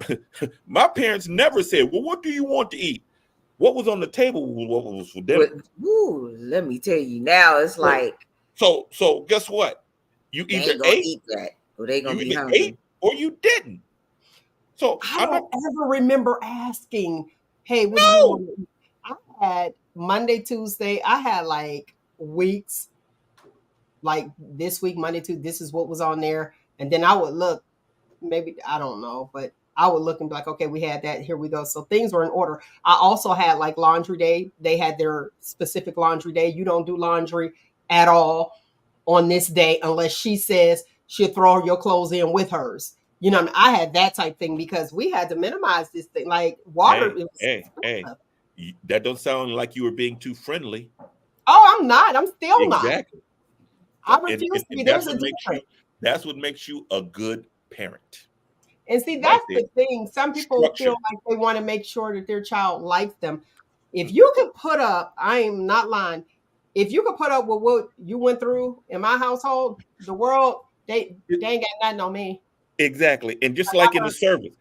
my parents never said, well, what do you want to eat? What was on the table was what was for dinner.
but woo, let me tell you now, it's like
So guess what? You
they
either
ain't gonna
ate,
eat that or they
you
gonna be
either
hungry.
ate or you didn't. So
I
I'm not
don't ever remember asking, hey, what do you
no.
want to eat? I had Monday, Tuesday, I had like weeks, like this week, Monday, Tuesday, this is what was on there. And then I would look, maybe, I don't know, but I would look and be like, okay, we had that, here we go. So things were in order. I also had like laundry day. They had their specific laundry day. You don't do laundry at all on this day unless she says she'll throw your clothes in with hers. You know, I had that type thing because we had to minimize this thing. Like water,
Hey,
it was
hey.
expensive.
That don't sound like you were being too friendly.
Oh, I'm not. I'm still not.
Exactly.
I
And,
refuse
and,
to be.
and
There's a difference.
that's what makes you a good parent.
And see,
Right
that's
there.
the thing. Some people feel
Structure.
like they want to make sure that their child likes them. If you can put up, I am not lying. If you can put up with what you went through in my household, the world, they ain't got nothing on me.
Exactly. And just like in the service,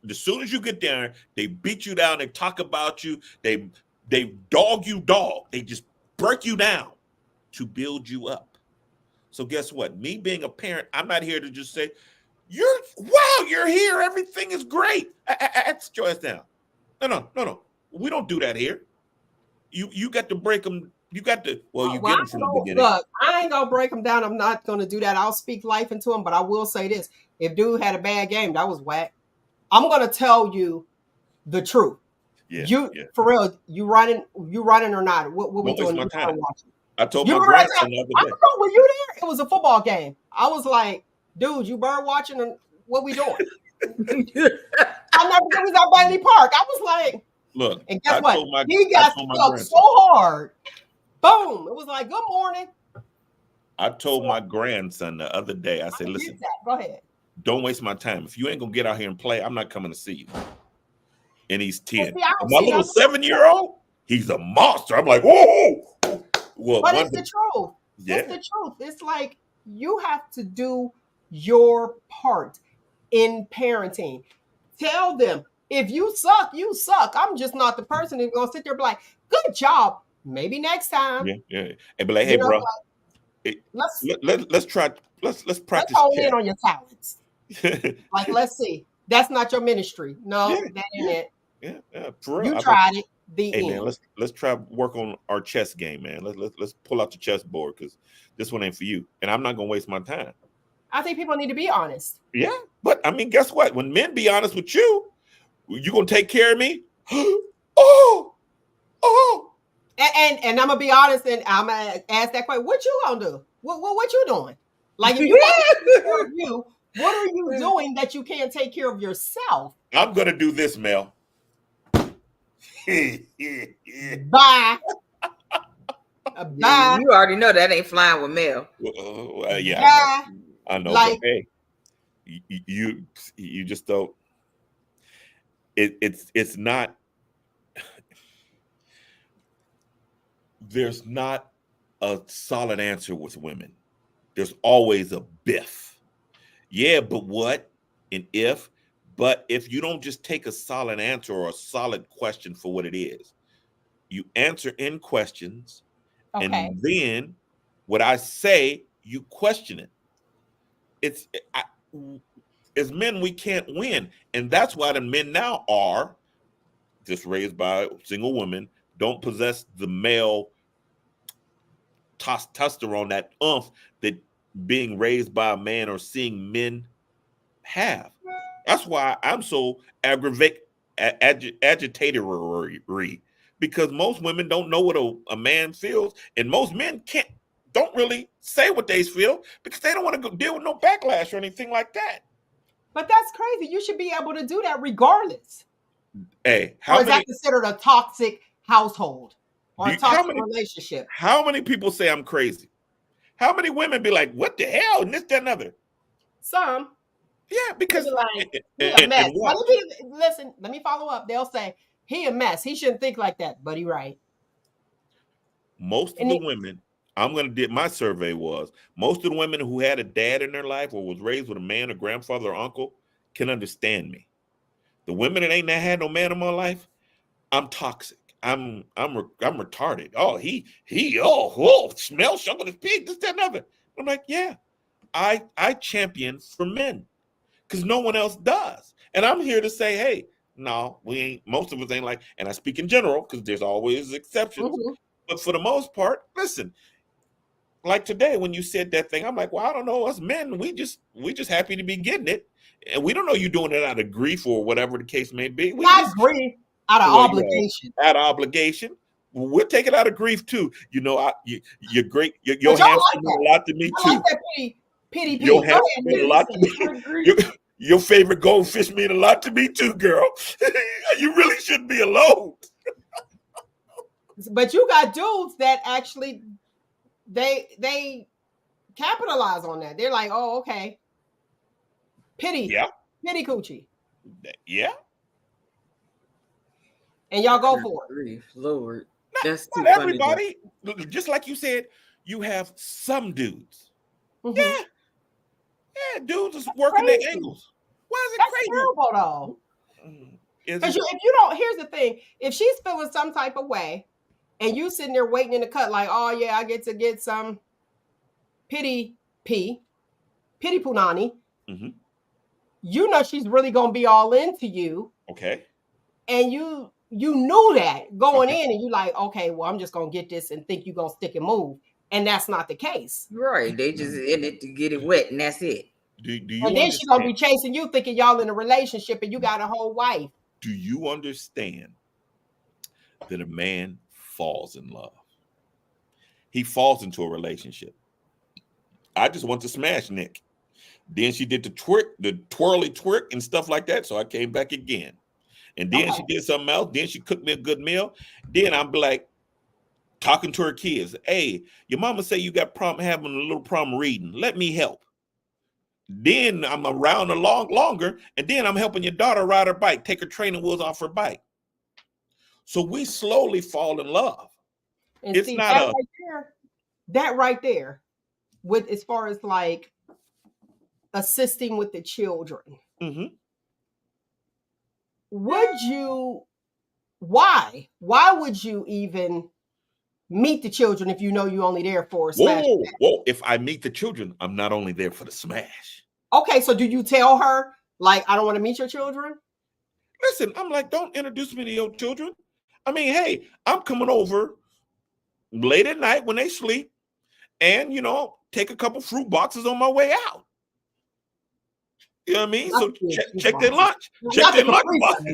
as soon as you get there, they beat you down, they talk about you, they dog you dog. They just break you down to build you up. So guess what? Me being a parent, I'm not here to just say, you're here, everything is great. Sit your ass down. No. We don't do that here. You got to break them. You got to, well, you
Well,
get them from the beginning.
look, I ain't gonna break them down. I'm not gonna do that. I'll speak life into them, but I will say this: if dude had a bad game, that was whack. I'm gonna tell you the truth.
Yeah.
For real, you running or not? What we
Don't waste
doing?
my
You
time.
watching?
I told
You
my
remember that time?
grandson the
I
other day.
don't know. Were you there? It was a football game. I was like, dude, you bird watching and what we doing? I'll never get was out Bailey Park. I was like,
Look,
and guess what? He
I
got
told my
stuck
grandson.
so hard. Boom. It was like, good morning.
I told my grandson the other day, I said, listen,
Go ahead.
don't waste my time. If you ain't gonna get out here and play, I'm not coming to see you. And he's 10.
See, I don't
My
see
little
nothing.
7-year-old, he's a monster. I'm like, whoa. Well,
But it's the truth.
Yeah.
It's the truth. It's like you have to do your part in parenting. Tell them if you suck, you suck. I'm just not the person who's gonna sit there and be like, good job. Maybe next time.
Yeah. And be like, hey,
You know,
bro,
let's
let's practice
hone
chess.
in on your talents. Like, let's see. That's not your ministry. No,
Yeah.
that ain't it.
Yeah, for real.
You tried it. The
Hey
end.
man, let's try work on our chess game, man. Let's pull out the chessboard because this one ain't for you, and I'm not gonna waste my time.
I think people need to be honest.
Yeah, but I mean, guess what? When men be honest with you, you gonna take care of me. oh,
And I'm gonna be honest, and I'm gonna ask that question: what you gonna do? What you doing? Like, if you want to take care of you, what are you doing that you can't take care of yourself?
I'm gonna do this, Mel.
Bye. Bye.
You already know that ain't flying with Mel.
Yeah,
Bye.
I know,
Like,
but hey, you just don't. It's not. There's not a solid answer with women. There's always a biff. Yeah, but what? And if, but if you don't just take a solid answer or a solid question for what it is, you answer in questions,
okay.
and then what I say, you question it. It's I, as men, we can't win, and that's why the men now are just raised by single women, don't possess the male testosterone, that oomph that being raised by a man or seeing men have. That's why I'm so agitatory, because most women don't know what a man feels, and most men don't really say what they feel because they don't want to go deal with no backlash or anything like that.
But that's crazy. You should be able to do that regardless.
Hey,
Or is that considered a toxic household or a toxic relationship?
How many people say I'm crazy? How many women be like, what the hell? And this, that, and other.
Some.
Yeah, because
like, he a mess. Listen, let me follow up. They'll say, he a mess. He shouldn't think like that, but he right.
Most of the women, I'm going to do, my survey was, most of the women who had a dad in their life or was raised with a man, a grandfather, or uncle can understand me. The women that ain't had no man in my life, I'm toxic. I'm retarded. Oh, he smells something his pig, this, that, and other. I'm like, yeah, I champion for men because no one else does. And I'm here to say, hey, no, we ain't, most of us ain't like, and I speak in general because there's always exceptions. Mm-hmm. But for the most part, listen, like today when you said that thing, I'm like, well, I don't know, us men, we just happy to be getting it. And we don't know you're doing it out of grief or whatever the case may be.
Not grief, out of obligation.
Out of obligation. We'll take it out of grief too. You know, you're great. Your hands mean a lot to me too.
Like that pity.
Your hands mean a lot to me. Your favorite goldfish mean a lot to me too, girl. You really shouldn't be alone.
But you got dudes that actually they capitalize on that. They're like, oh, okay. Pity coochie.
Yeah.
And y'all go for it.
Lord.
That's not everybody. Just like you said, you have some dudes. Mm-hmm. Yeah, dudes is working their angles. Why is it
That's
crazy?
Terrible though. Because if you don't, here's the thing: if she's feeling some type of way, and you sitting there waiting in the cut, like, oh yeah, I get to get some pity punani. Mm-hmm. You know she's really gonna be all into you.
Okay.
And you knew that going in, and you like, okay, well, I'm just gonna get this and think you're gonna stick and move. And that's not the case.
Right. They just in it to get it wet, and that's it.
Do you
and then she's gonna be chasing you, thinking y'all in a relationship and you got a whole wife.
Do you understand that a man falls in love? He falls into a relationship. I just want to smash Nick. Then she did the twirly twerk and stuff like that. So I came back again. And then she did something else. Then she cooked me a good meal. Then I'm like talking to her kids. Hey, your mama say you got having a little problem reading. Let me help. Then I'm around longer. And then I'm helping your daughter ride her bike, take her training wheels off her bike. So we slowly fall in love.
And it's see, not that right there, with as far as like assisting with the children. Mm-hmm. Why would you even meet the children if you know you're only there for a smash?
Whoa, if I meet the children, I'm not only there for the smash.
Okay, so do you tell her, like, I don't want to meet your children?
Listen, I'm like, don't introduce me to your children. I mean, hey, I'm coming over late at night when they sleep and, take a couple fruit boxes on my way out. You know what I mean? So check their lunch. Check their lunch box.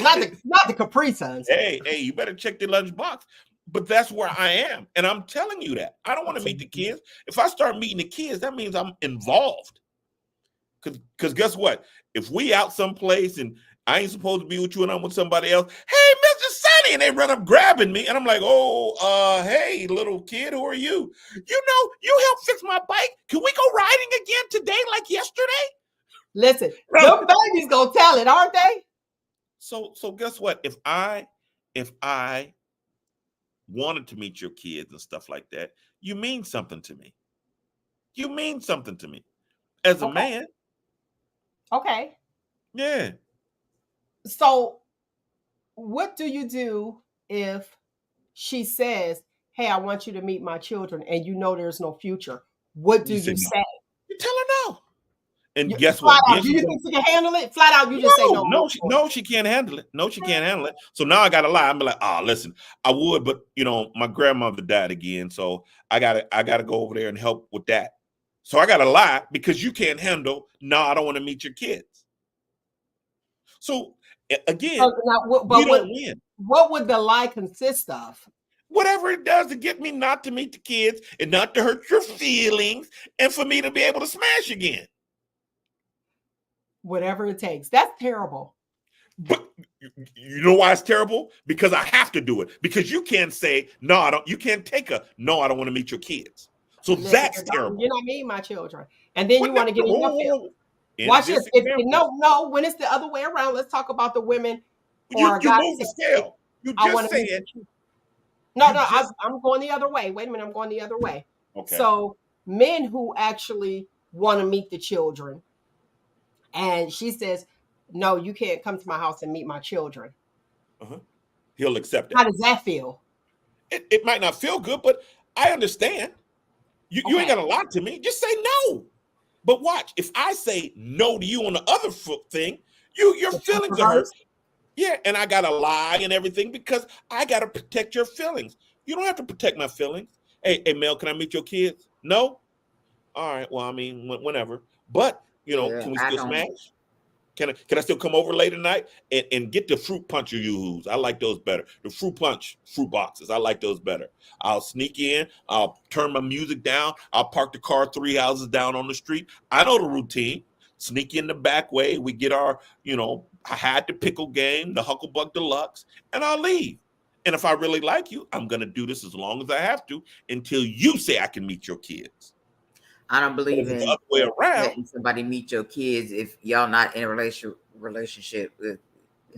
Not the Capri Suns.
Hey, you better check their lunch box. But that's where I am. And I'm telling you that. I don't want to meet the kids. If I start meeting the kids, that means I'm involved. Because guess what? If we out someplace and I ain't supposed to be with you and I'm with somebody else. Hey, Mr. Sonny, and they run up grabbing me, and I'm like, oh, hey, little kid, who are you? You know, you helped fix my bike. Can we go riding again today, like yesterday?
Listen,
Bro.
them babies gonna tell it, aren't they?
So guess what? If I wanted to meet your kids and stuff like that, you mean something to me. You mean something to me as a man.
Okay.
Yeah.
So what do you do if she says, hey, I want you to meet my children, and you know there's no future? What do you
say no.
say?
You tell her no. And
You,
guess
flat
what?
out, do you think she can handle it? Flat out, you just say no.
No, she can't handle it. No, she can't handle it. So now I gotta lie. I'm like, listen, I would, but my grandmother died again, so I gotta go over there and help with that. So I gotta lie because you can't handle. No, I don't want to meet your kids. So again, we don't win.
What would the lie consist of?
Whatever it does to get me not to meet the kids and not to hurt your feelings, and for me to be able to smash again.
Whatever it takes. That's terrible.
But you know why it's terrible? Because I have to do it. Because you can't say, no, I don't. You can't take no, I don't want to meet your kids. So that's terrible.
You're not meeting my children. And then you want to get in your field. Watch this. No, when it's the other way around, let's talk about the women.
You move the scale. You just said.
No, I'm going the other way. Wait a minute, I'm going the other way.
Okay.
So men who actually want to meet the children, and she says, no, you can't come to my house and meet my children.
He'll accept it.
How does that feel?
It might not feel good, but I understand. You ain't got to lie to me. Just say no. But watch, if I say no to you on the other thing, your feelings are hurt. Yeah, and I got to lie and everything because I got to protect your feelings. You don't have to protect my feelings. Hey, Mel, can I meet your kids? No? All right, well, I mean, whenever. But, can we still smash? Can I still come over late at night and get the fruit punch you use? I like those better. The fruit boxes. I like those better. I'll sneak in. I'll turn my music down. I'll park the car 3 houses down on the street. I know the routine. Sneak in the back way. We get our, I had the pickle game, the Hucklebuck Deluxe, and I'll leave. And if I really like you, I'm going to do this as long as I have to until you say I can meet your kids.
I don't believe in
the other way around.
Letting somebody meet your kids if y'all not in a relationship with.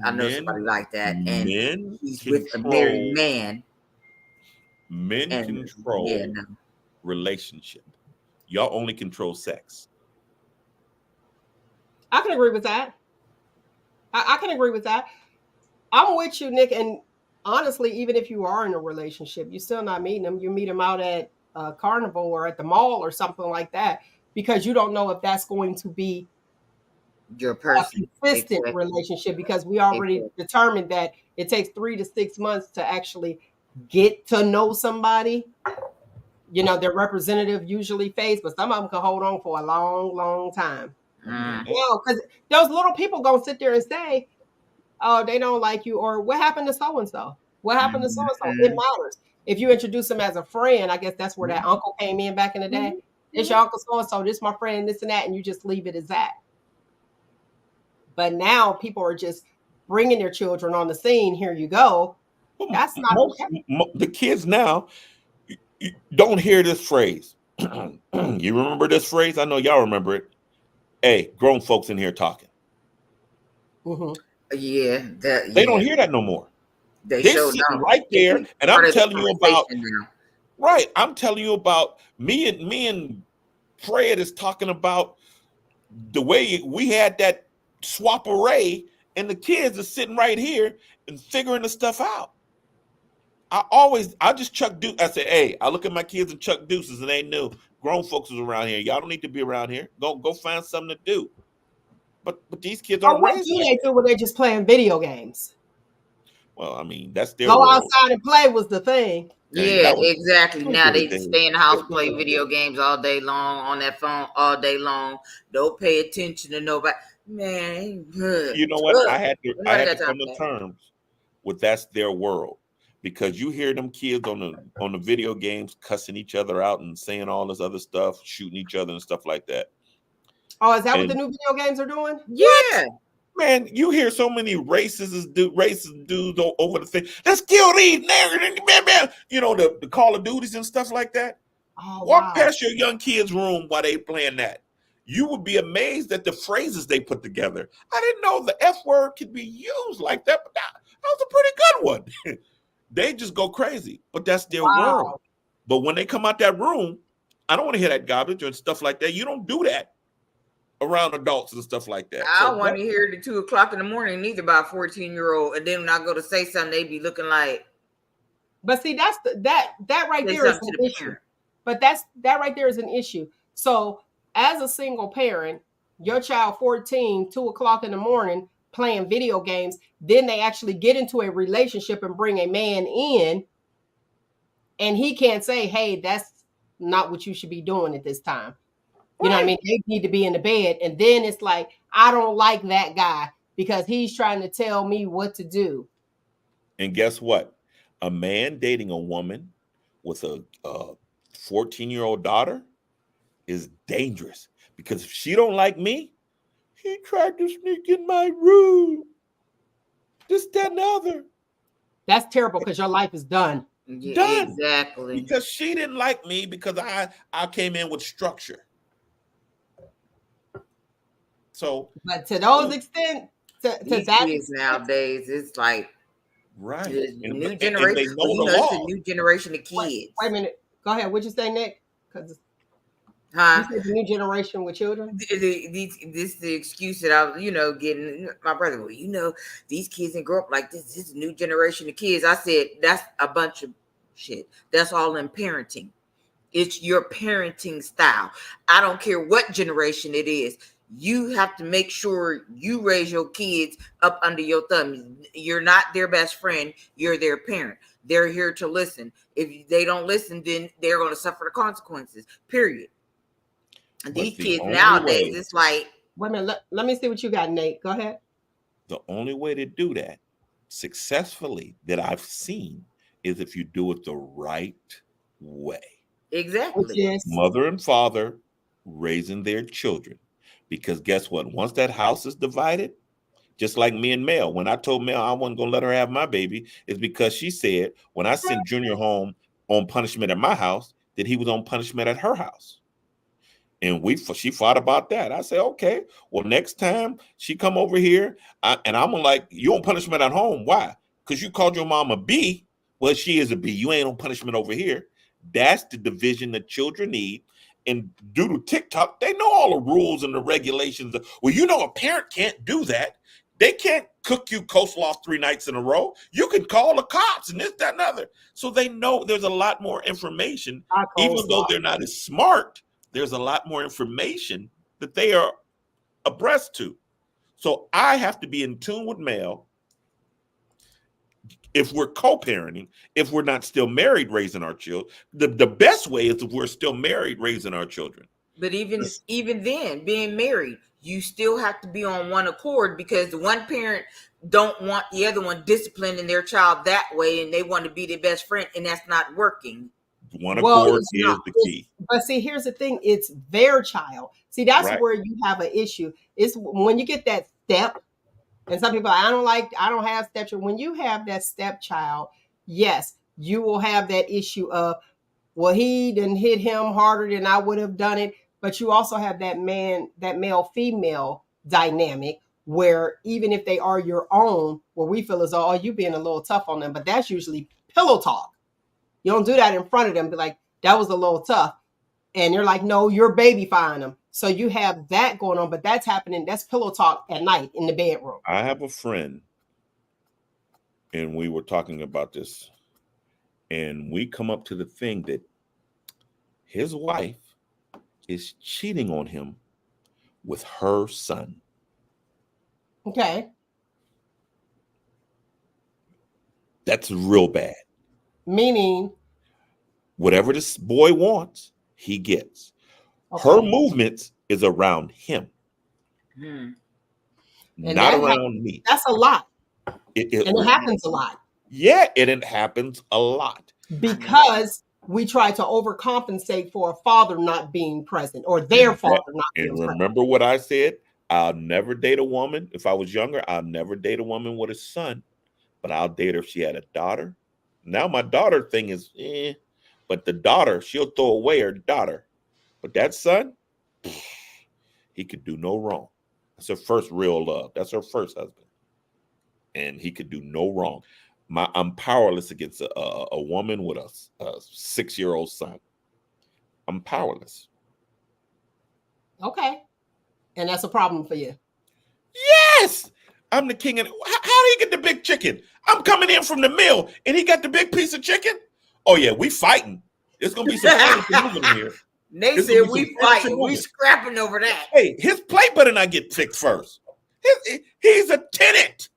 I know somebody like that, and he's with a married man.
Men control relationship. Y'all only control sex.
I can agree with that. I can agree with that. I'm with you, Nick. And honestly, even if you are in a relationship, you're still not meeting them. You meet them out at a carnival or at the mall or something like that, because you don't know if that's going to be
your person.
A consistent relationship, because we already determined that it takes 3 to 6 months to actually get to know somebody. Their representative usually fades, but some of them can hold on for a long, long time. Because those little people gonna sit there and say, oh, they don't like you, or what happened to so-and-so? What happened to so-and-so? It matters. If you introduce them as a friend, I guess that's where that uncle came in back in the day. It's your uncle so-and-so, this my friend, this and that, and you just leave it as that. But now people are just bringing their children on the scene. Here you go. That's not okay.
The kids now don't hear this phrase. You remember this phrase? I know y'all remember it. Hey, grown folks in here talking.
Yeah,
they don't hear that no more. They're sitting right there, and I'm telling you about. Right, I'm telling you about me and Fred is talking about the way we had that swap array, and the kids are sitting right here and figuring the stuff out. I just chuck deuce. I say, hey, I look at my kids and chuck deuces, and they knew grown folks was around here. Y'all don't need to be around here. Go find something to do. But these kids aren't
raised. What do they do when they're just playing video games?
Well, I mean, that's their
go
world.
Outside and play was the thing.
Yeah, exactly. Now they stay in the house, play video games all day long, on that phone all day long. Don't pay attention to nobody. Man,
you know what? I had to come to terms with that's their world, because you hear them kids on the video games cussing each other out and saying all this other stuff, shooting each other and stuff like that.
Oh, is that what the new video games are doing?
Yeah.
Man, you hear so many racist dudes over the thing. Let's kill these niggas. You know, the Call of Duties and stuff like that.
Oh
Walk
wow.
past your young kids' room while they playing that. You would be amazed at the phrases they put together. I didn't know the F word could be used like that, but that was a pretty good one. They just go crazy, but that's their world.
Wow.
But when they come out that room, I don't want to hear that garbage and stuff like that. You don't do that around adults and stuff like that.
I
So
don't want to hear it at 2:00 in the morning, neither by a 14-year-old. And then when I go to say something, they be looking like
But see, that's that right
say
there is
something
an
to the
issue.
parent.
But that right there is an issue. So as a single parent, your child 14, 2:00 in the morning playing video games, then they actually get into a relationship and bring a man in, and he can't say, hey, that's not what you should be doing at this time. You know what I mean? They need to be in the bed. And then it's like, I don't like that guy because he's trying to tell me what to do.
And guess what? A man dating a woman with a 14-year-old daughter is dangerous because if she don't like me, he tried to sneak in my room. This, that, and the other.
That's terrible because your life is done.
Yeah,
Done.
exactly.
Because she didn't like me because I came in with structure. So,
But to those extent, to
These
that
kids
extent,
nowadays, it's like
right.
the
And
new
they
generation.
know the
It's a
law.
new generation of
wait
kids.
a minute. Go ahead. What'd you say, Nick? Because you
Huh?
said the new generation with children.
This is the excuse that I was, getting my brother. Well, these kids didn't grow up like this. This is a new generation of kids. I said that's a bunch of shit. That's all in parenting. It's your parenting style. I don't care what generation it is. You have to make sure you raise your kids up under your thumb. You're not their best friend. You're their parent. They're here to listen. If they don't listen, then they're going to suffer the consequences. Period. And
But
these
the
kids
only
nowadays,
way,
it's like,
Wait a minute. Let me see what you got, Nate. Go ahead.
the only way to do that successfully that I've seen is if you do it the right way.
Which
exactly.
is
Mother and father raising their children. Because guess what? Once that house is divided, just like me and Mel, when I told Mel I wasn't going to let her have my baby, is because she said when I sent Junior home on punishment at my house, that he was on punishment at her house. And she fought about that. I said, okay, well, next time she come over here, and I'm like, you on punishment at home. Why? Because you called your mom a B. Well, she is a B. You ain't on punishment over here. That's the division that children need. And due to TikTok, they know all the rules and the regulations. Well, a parent can't do that. They can't cook you coleslaw 3 nights in a row. You can call the cops and this, that, and other. So they know there's a lot more information,
not
even though
coleslaw.
they're not as smart. There's a lot more information that they are abreast to. So I have to be in tune with Mel if we're co-parenting, if we're not still married raising our children. The best way is if we're still married raising our children.
But even then, being married, you still have to be on one accord because the one parent don't want the other one disciplining their child that way, and they want to be their best friend, and that's not working.
One
Well,
accord
it's
is
not.
the key.
But see, here's the thing: it's their child. See, that's
Right.
where you have an issue. It's when you get that step, and some people, I don't have stepchild. When you have that stepchild, yes, you will have that issue of, well, he didn't hit him harder than I would have done it. But you also have that male female dynamic where even if they are your own, where we feel as though, oh, you being a little tough on them, but that's usually pillow talk. You don't do that in front of them. Be like, that was a little tough. And you're like, no, you're babyfying them. So you have that going on, but that's happening. That's pillow talk at night in the bedroom.
I have a friend, and we were talking about this, and we come up to the thing that his wife is cheating on him with her son.
Okay.
That's real bad.
Meaning,
Whatever this boy wants, he gets.
okay.
Her movements is around him,
And
not around me.
That's a lot. And it
It
happens a lot
Yeah, and it happens a lot.
because we try to overcompensate for a father not being present or their father not being
And
present.
remember what I said? I'll never date a woman. If I was younger, I'll never date a woman with a son, but I'll date her if she had a daughter. Now my daughter thing is, but the daughter, she'll throw away her daughter. But that son, he could do no wrong. That's her first real love. That's her first husband. And he could do no wrong. I'm powerless against a woman with a 6-year-old son. I'm powerless.
Okay. And that's a problem for you.
Yes, I'm the king of. How do you get the big chicken? I'm coming in from the mill, and he got the big piece of chicken. Oh yeah, we fighting. There's gonna be some furniture moving in here.
They said we fighting. We scrapping over that.
Hey, his plate better not get fixed first. He's a tenant.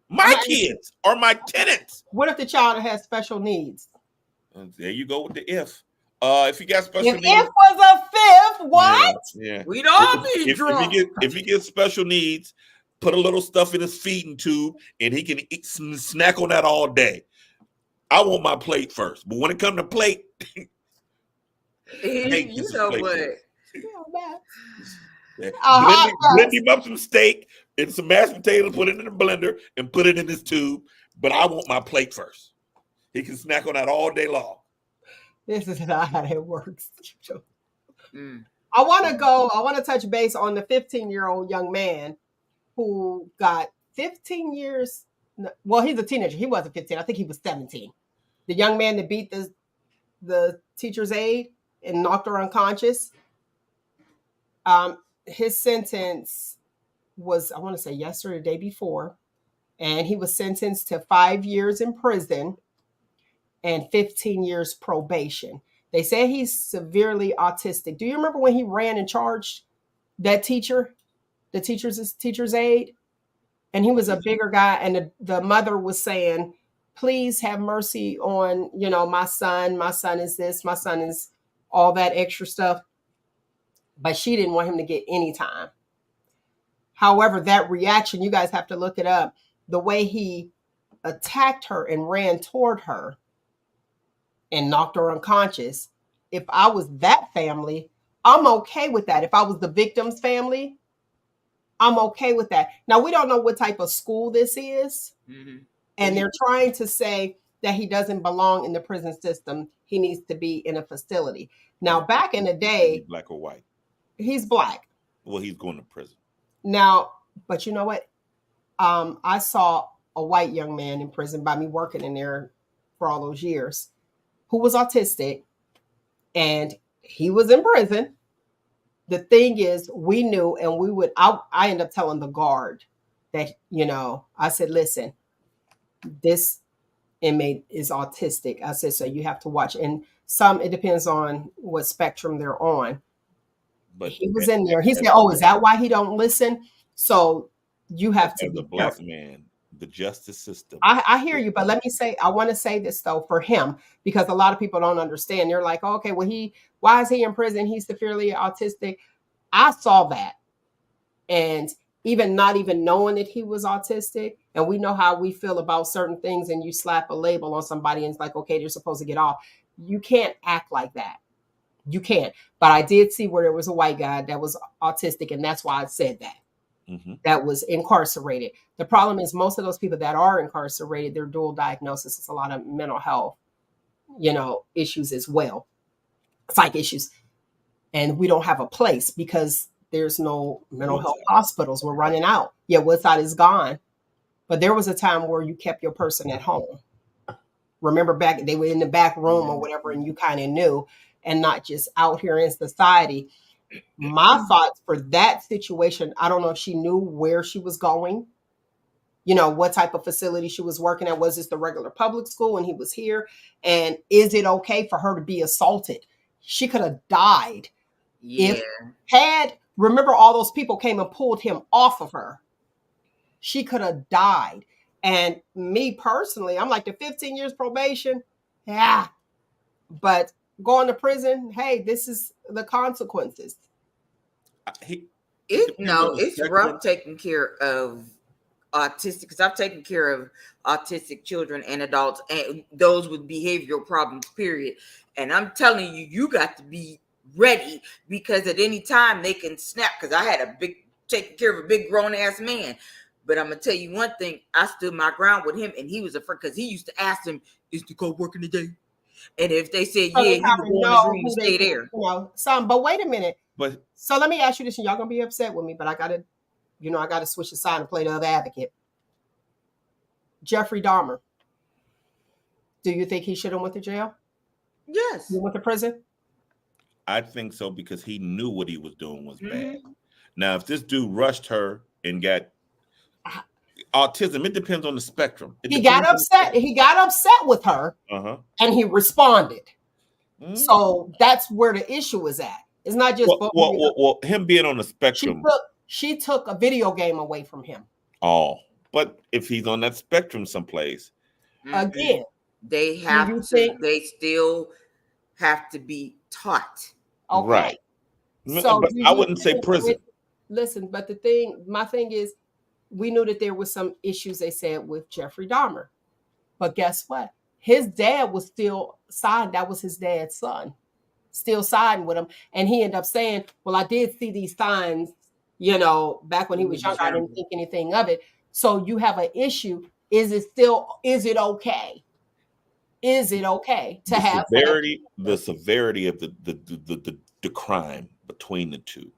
My kids are my tenants.
What if the child has special needs?
There you go with the if. If you got special needs.
If was a fifth, what?
Yeah.
We'd all be drunk.
If he gets special needs, put a little stuff in his feeding tube, and he can eat snack on that all day. I want my plate first, but when it comes to plate,
you know what?
Blend him up some steak and some mashed potatoes, put it in the blender, and put it in his tube. But I want my plate first. He can snack on that all day long.
This is not how it works. I want to touch base on the 15-year-old young man who got 15 years. Well, he's a teenager. He wasn't 15. I think he was 17. The young man that beat the teacher's aide and knocked her unconscious. His sentence was, I want to say yesterday or the day before, and he was sentenced to 5 years in prison and 15 years probation. They say he's severely autistic. Do you remember when he ran and charged that teacher, the teacher's aide? And he was a bigger guy, and the mother was saying, please have mercy on, my son. My son is this. My son is all that extra stuff. But she didn't want him to get any time. However, that reaction, you guys have to look it up. The way he attacked her and ran toward her and knocked her unconscious. If I was that family, I'm okay with that. If I was the victim's family, I'm okay with that. Now, we don't know what type of school this is. Mm-hmm. And they're trying to say that he doesn't belong in the prison system. He needs to be in a facility. Now, back in the day.
Black or white?
He's black.
Well, he's going to prison.
Now, but you know what? I saw a white young man in prison by me working in there for all those years who was autistic, and he was in prison. The thing is, we knew, and I ended up telling the guard that, I said, listen, this inmate is autistic. I said, so you have to watch. And it depends on what spectrum they're on. But he was in there. He said, oh, is that why he don't listen? So you have to be
the black man, the justice system.
I hear you, but I want to say this though for him, because a lot of people don't understand. They're like, oh, okay, well, why is he in prison? He's severely autistic. I saw that. And not even knowing that he was autistic, and we know how we feel about certain things, and you slap a label on somebody and it's like, okay, they're supposed to get off. You can't act like that. You can't. But I did see where there was a white guy that was autistic, and that's why I said that. Mm-hmm. That was incarcerated. The problem is most of those people that are incarcerated, they're dual diagnosis. It's a lot of mental health, issues as well, psych issues. And we don't have a place because there's no mental health hospitals. We're running out. Yeah, Woodside is gone. But there was a time where you kept your person at home. Remember back, they were in the back room or whatever, and you kind of knew, and not just out here in society. My thoughts for that situation, I don't know if she knew where she was going, what type of facility she was working at. Was this the regular public school when he was here? And is it okay for her to be assaulted? She could have died. Yeah. Remember all those people came and pulled him off of her. She could have died. And me personally, I'm like, the 15 years probation. Yeah. But going to prison, hey, this is the consequences.
It's rough taking care of autistic, because I've taken care of autistic children and adults and those with behavioral problems, period. And I'm telling you, you got to be ready, because at any time they can snap. Because I had a big taking care of a big grown ass man. But I'm gonna tell you one thing, I stood my ground with him, and he was afraid because he used to ask them, "Is the co working today?" And if they said
So
yeah,
they
he would
probably
go in
know
his room and
who they,
stay there.
some. But wait a minute.
But
So let me ask you this, and y'all gonna be upset with me, but I gotta switch the side and play the other advocate. Jeffrey Dahmer. Do you think he should have went to jail?
Yes.
He went to prison?
I think so because he knew what he was doing was bad.
Mhm.
Now, if this dude rushed her and got autism, it depends on the spectrum.
He got upset. He got upset with her, and he responded. So that's where the issue is at. It's not just
well, him being on the spectrum.
She took a video game away from him.
Oh, but if he's on that spectrum someplace,
again,
they have to. They still have to be taught.
Okay.
Right.
So
but I wouldn't say prison.
Listen, but my thing is, we knew that there was some issues, they said, with Jeffrey Dahmer. But guess what? His dad was still siding. That was his dad's son, still siding with him. And he ended up saying, well, I did see these signs, back when he was younger. I didn't think anything of it. So you have an issue. Is it okay? Is it okay to have
the severity of the crime between the two?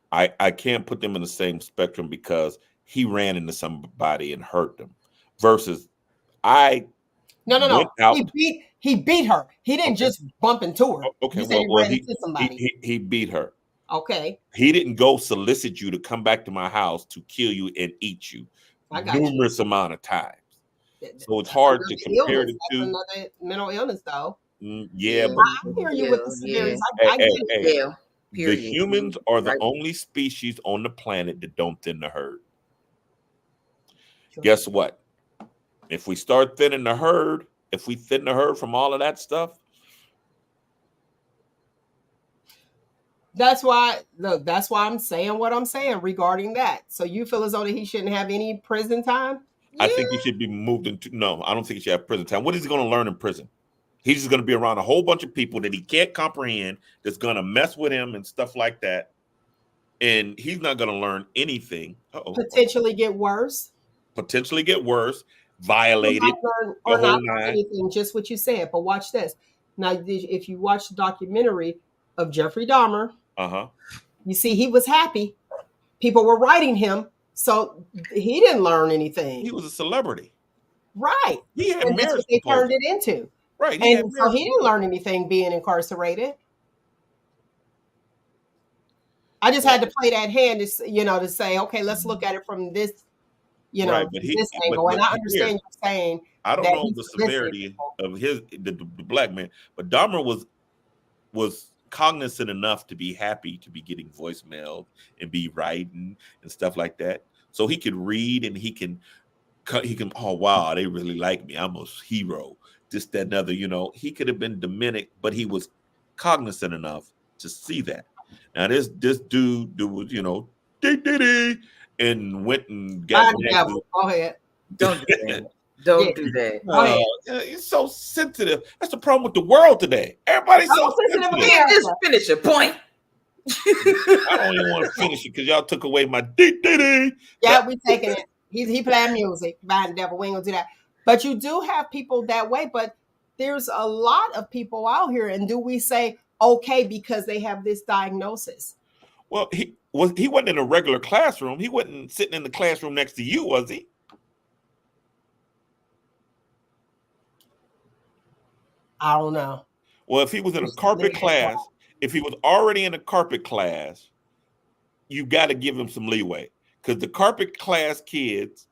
I can't put them in the same spectrum because he ran into somebody and hurt them versus
no. He beat her. He didn't just bump into her.
Okay, he beat her.
Okay.
He didn't go solicit you to come back to my house to kill you and eat you numerous amount of times. So it's hard to compare the two.
That's another mental illness, though.
Yeah, but
I hear you with the severity.
I get it. The humans are the only species on the planet that don't thin the herd. Guess what? If we start thinning the herd, if we thin the herd from all of that stuff.
That's why I'm saying what I'm saying regarding that. So you feel as though that he shouldn't have any prison time?
I think he should be moved into. No, I don't think he should have prison time. What is he going to learn in prison? He's just going to be around a whole bunch of people that he can't comprehend, that's going to mess with him and stuff like that. And he's not going to learn anything.
Potentially get worse.
Violated.
Or not learn anything, just what you said. But watch this. Now, if you watch the documentary of Jeffrey Dahmer, you see he was happy. People were writing him. So he didn't learn anything.
He was a celebrity.
Right.
He had
and that's what they turned it into.
Right.
And so he didn't learn anything being incarcerated. I just had to play that hand to say, okay, let's look at it from this, this angle. And I understand you're saying.
I don't know the severity of the black man, but Dahmer was cognizant enough to be happy to be getting voicemail and be writing and stuff like that. So he could read and he can, oh, wow, they really like me. I'm a hero. This, that, and other, he could have been demented, but he was cognizant enough to see that. Now this dude was, and went and got.
Go ahead.
Don't do that. Don't do that.
He's so sensitive. That's the problem with the world today. Everybody's so sensitive.
Just finish your point.
I don't even want to finish it because y'all took away my dee.
Yeah, we taking it. He playing music. Behind the devil, we ain't gonna do that. But you do have people that way. But there's a lot of people out here, and do we say okay because they have this diagnosis?
Well, he wasn't in a regular classroom. He wasn't sitting in the classroom next to you, was he?
I don't know.
Well, if he was in a carpet class, if he was already in a carpet class, you got to give him some leeway because the carpet class kids,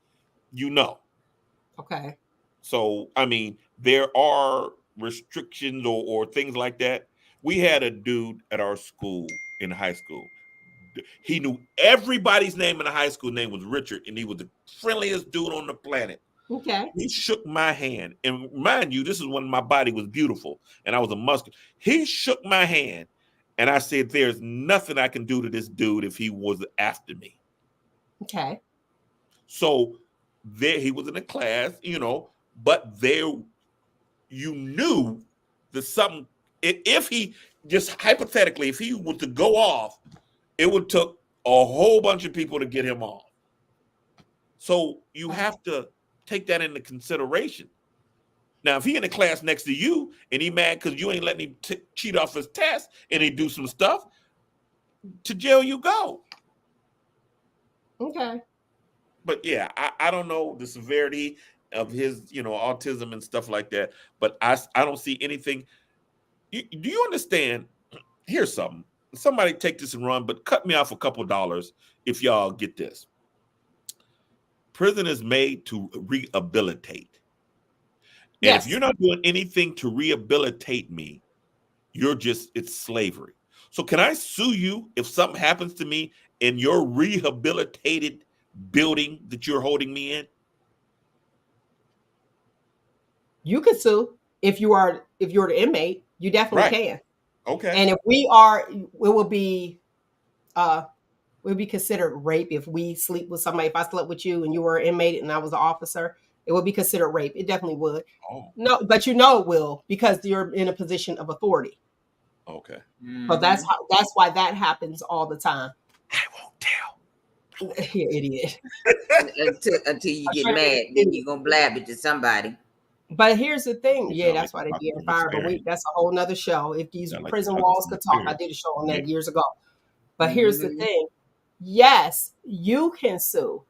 Okay.
So, I mean, there are restrictions or things like that. We had a dude at our school in high school. He knew everybody's name in the high school. Name was Richard, and he was the friendliest dude on the planet.
Okay.
He shook my hand. And mind you, this is when my body was beautiful and I was a muscular. He shook my hand and I said, there's nothing I can do to this dude if he was after me.
Okay.
So there he was in a class, but there you knew that something, if he just hypothetically, if he was to go off, it would took a whole bunch of people to get him off. So you have to take that into consideration. Now, if he in the class next to you and he mad because you ain't letting him cheat off his test and he do some stuff, to jail you go.
Okay.
But yeah, I don't know the severity of his, autism and stuff like that. But I don't see anything. Do you understand? Here's something. Somebody take this and run, but cut me off a couple dollars if y'all get this. Prison is made to rehabilitate. And
Yes.
if you're not doing anything to rehabilitate me, it's slavery. So can I sue you if something happens to me in your rehabilitated building that you're holding me in?
You could sue if you're the inmate. You definitely can.
Okay.
And if we are, it would be considered rape if we sleep with somebody. If I slept with you and you were an inmate and I was an officer, it would be considered rape. It definitely would.
Oh.
No, but it will because you're in a position of authority.
Okay.
So that's why that happens all the time.
I won't tell.
You idiot.
until you get mad, then you're gonna blab it to somebody.
But here's the thing.
You
Yeah,
sound
that's
like
why they
you're
get
talking from
fired. But
experience.
that's a whole nother show. If these
Sound like
prison
you're talking
walls
from
could talk, I
experience.
did a show on that
Yeah.
years ago. But here's the thing. Yes, you can sue.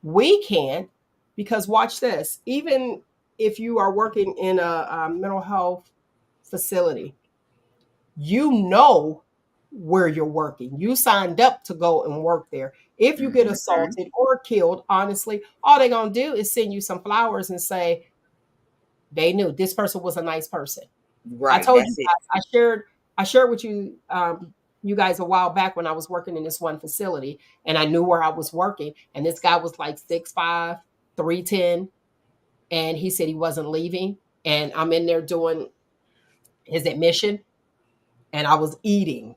We can, because watch this. Even if you are working in a mental health facility, you know where you're working. You signed up to go and work there. If you get assaulted or killed, honestly, all they're going to do is send you some flowers and say, they knew this person was a nice person.
Right.
I told you guys, I shared with you, you guys a while back when I was working in this one facility and I knew where I was working. And this guy was like 6'5", 310. And he said he wasn't leaving. And I'm in there doing his admission. And I was eating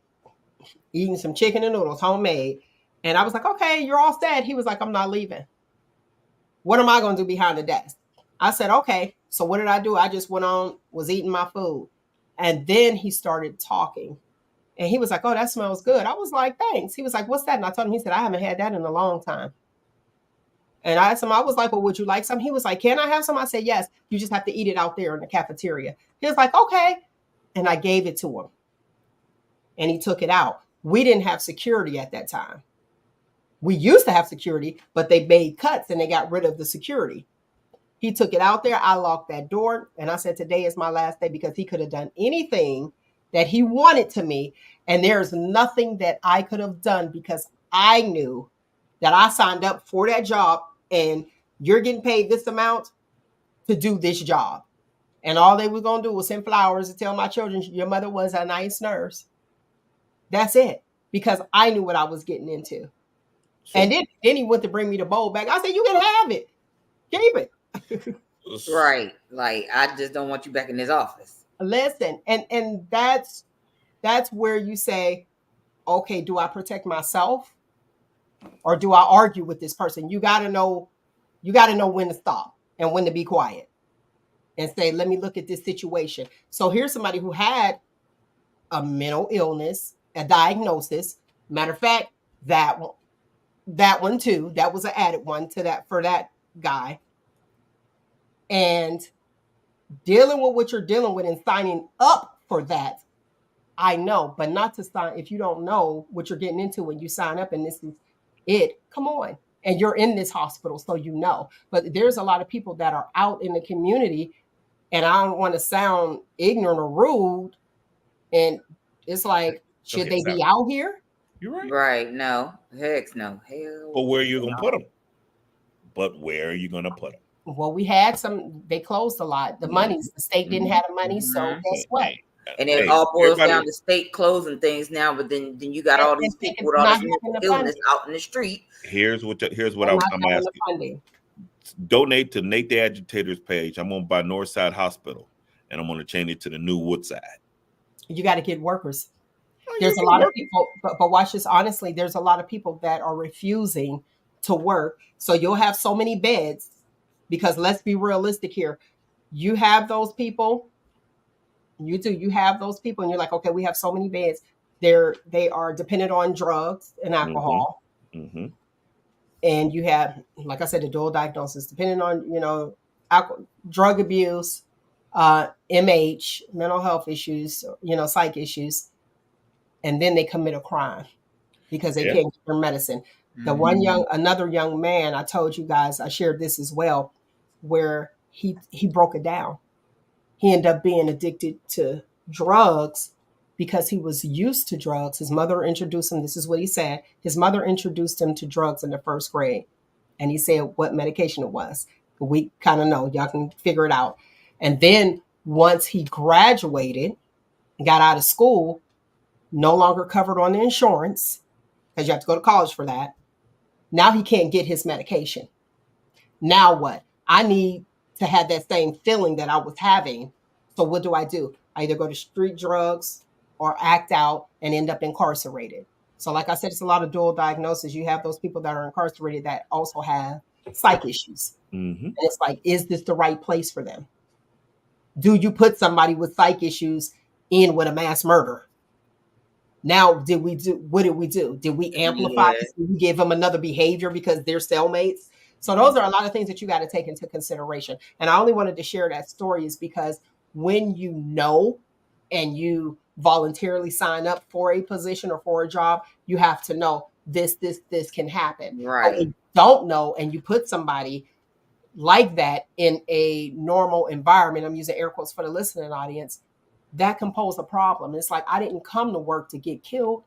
some chicken and noodles, homemade. And I was like, okay, you're all set. He was like, I'm not leaving. What am I going to do behind the desk? I said, okay. So what did I do? I just went on, was eating my food. And then he started talking. And he was like, oh, that smells good. I was like, thanks. He was like, what's that? And I told him, he said, I haven't had that in a long time. And I asked him, I was like, well, would you like some? He was like, can I have some? I said, yes. You just have to eat it out there in the cafeteria. He was like, okay. And I gave it to him. And he took it out. We didn't have security at that time. We used to have security, but they made cuts and they got rid of the security. He took it out there. I locked that door. And I said, today is my last day because he could have done anything that he wanted to me. And there's nothing that I could have done because I knew that I signed up for that job and you're getting paid this amount to do this job. And all they were going to do was send flowers and tell my children, your mother was a nice nurse. That's it. Because I knew what I was getting into. So, and then he went to bring me the bowl back. I said, you can have it. Keep it.
Right. Like, I just don't want you back in this office.
Listen, and that's where you say, okay, do I protect myself or do I argue with this person? You got to know when to stop and when to be quiet and say, let me look at this situation. So here's somebody who had a mental illness, a diagnosis. Matter of fact, that one too, that was an added one to that for that guy. And dealing with what you're dealing with and signing up for that, I know, but not to sign if you don't know what you're getting into when you sign up and this is it. Come on. And you're in this hospital, so you know. But there's a lot of people that are out in the community, and I don't want to sound ignorant or rude. And it's like, should they be out here?
You're right.
Right. No. Heck no. Hell.
But where are you going to put them? But where are you going to put them?
Well, we had some, they closed a lot. The monies, the state didn't have the money, so guess what?
And it all boils down to state closing things now, but then you got all these people with all this mental illness out in the street.
Here's what I'm asking. Donate to Nate the Agitator's page. I'm going to buy Northside Hospital, and I'm going to change it to the new Woodside. You
got to get workers. There's a lot of people, but watch this. Honestly, there's a lot of people that are refusing to work. So you'll have so many beds because let's be realistic here. You have those people. You do. You have those people and you're like, okay, we have so many beds. They are dependent on drugs and alcohol.
Mm-hmm.
And you have, like I said, a dual diagnosis, depending on, drug abuse, MH, mental health issues, psych issues, and then they commit a crime because they
Yeah.
can't get their medicine. Another young man, I told you guys, I shared this as well, where he broke it down. He ended up being addicted to drugs because he was used to drugs. His mother introduced him. This is what he said. His mother introduced him to drugs in the first grade. And he said what medication it was. We kind of know. Y'all can figure it out. And then once he graduated, got out of school, no longer covered on the insurance, because you have to go to college for that. Now he can't get his medication. Now what? I need to have that same feeling that I was having. So what do? I either go to street drugs or act out and end up incarcerated. So like I said, it's a lot of dual diagnosis. You have those people that are incarcerated that also have psych issues.
Mm-hmm.
And it's like, is this the right place for them? Do you put somebody with psych issues in with a mass murder? Now, what did we do? Did we amplify this? Did we give them another behavior because they're cellmates? So those are a lot of things that you got to take into consideration. And I only wanted to share that story is because when you know and you voluntarily sign up for a position or for a job, you have to know this can happen.
Right.
But when you don't know and you put somebody like that in a normal environment, I'm using air quotes for the listening audience, that can pose a problem. It's like, I didn't come to work to get killed.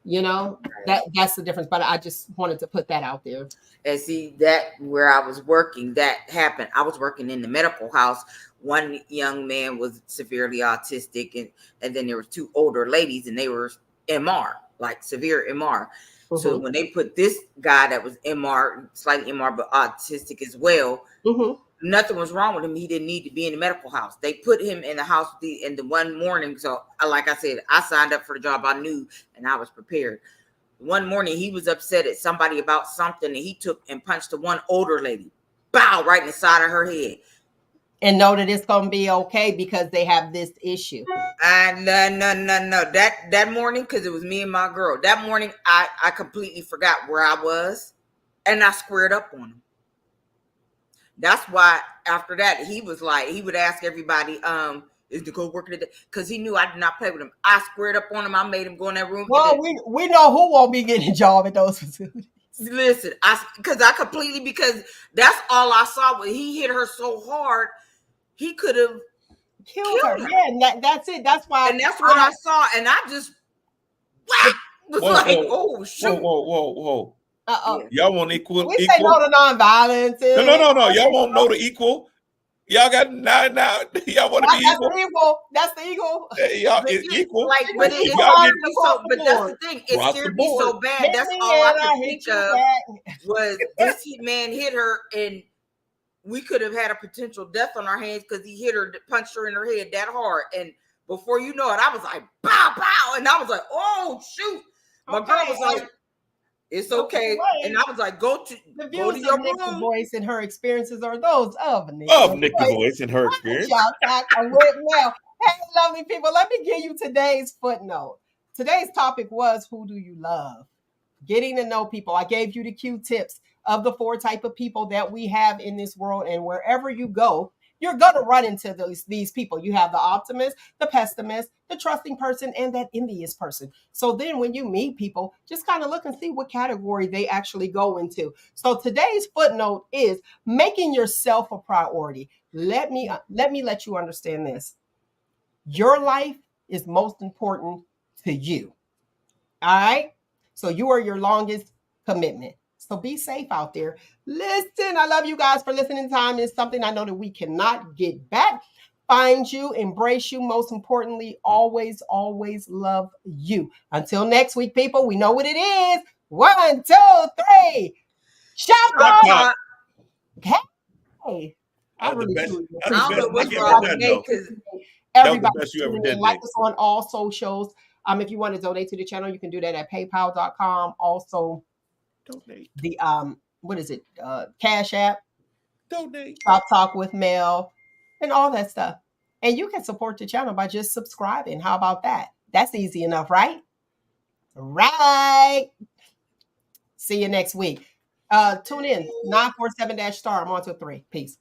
That's the difference. But I just wanted to put that out there.
And see that where I was working, that happened. I was working in the medical house. One young man was severely autistic, and then there were two older ladies, and they were MR, like severe MR. Mm-hmm. So when they put this guy that was MR, slightly MR, but autistic as well, mm-hmm. Nothing was wrong with him. He didn't need to be in the medical house. They put him in the house in the one morning. So like I said, I signed up for the job. I knew and I was prepared. One morning he was upset at somebody about something, and he took and punched the one older lady, bow, right in the side of her head.
And know that it's gonna be okay because they have this issue.
No. That morning, because it was me and my girl. That morning, I completely forgot where I was, and I squared up on him. That's why after that he was like, he would ask everybody, is Nicole working today? Because he knew I did not play with him. I squared up on him. I made him go in that room.
Well, we know who won't be getting a job at those facilities.
Listen, because that's all I saw. When he hit her so hard, he could have killed her.
Yeah, that's it. That's why.
And that's what I saw. And I just oh shoot.
Whoa.
Uh-oh.
Y'all want equal?
We say no to nonviolence.
No. Y'all want no to equal. Y'all got now. Y'all want to be equal.
That's the equal.
Y'all is equal.
Like, but it's hard to be so. But that's the thing. It scared me so bad. That's all I could think of was this man hit her, and we could have had a potential death on our hands because he hit her, punched her in her head that hard. And before you know it, I was like, bow, bow, and I was like, oh shoot. My girl was like, it's okay. And I was like, go to your room.
Voice and her experiences are those of Nikki.
Voice and her experience.
Hey, lovely people, let me give you today's footnote. Today's topic was, who do you love? Getting to know people. I gave you the QTips of the 4 type of people that we have in this world. And wherever you go, you're going to run into these people. You have the optimist, the pessimist, the trusting person, and that envious person. So then when you meet people, just kind of look and see what category they actually go into. So today's footnote is making yourself a priority. Let me let you understand this. Your life is most important to you. All right? So you are your longest commitment. So be safe out there. Listen, I love you guys for listening. Time is something I know that we cannot get back. Find you, embrace you. Most importantly, always, always love you. Until next week, people, we know what it is. 1, 2, 3. Shout out. Hey. I really do.
I don't know what's wrong with me because
everybody,
that was the best you ever did.
Like us on all socials. If you want to donate to the channel, you can do that at paypal.com. Also,
donate.
The what is it? Cash App.
Donate.
Talk with Mel and all that stuff. And you can support the channel by just subscribing. How about that? That's easy enough, right? Right. See you next week. Tune in 947-star. I'm on to 3. Peace.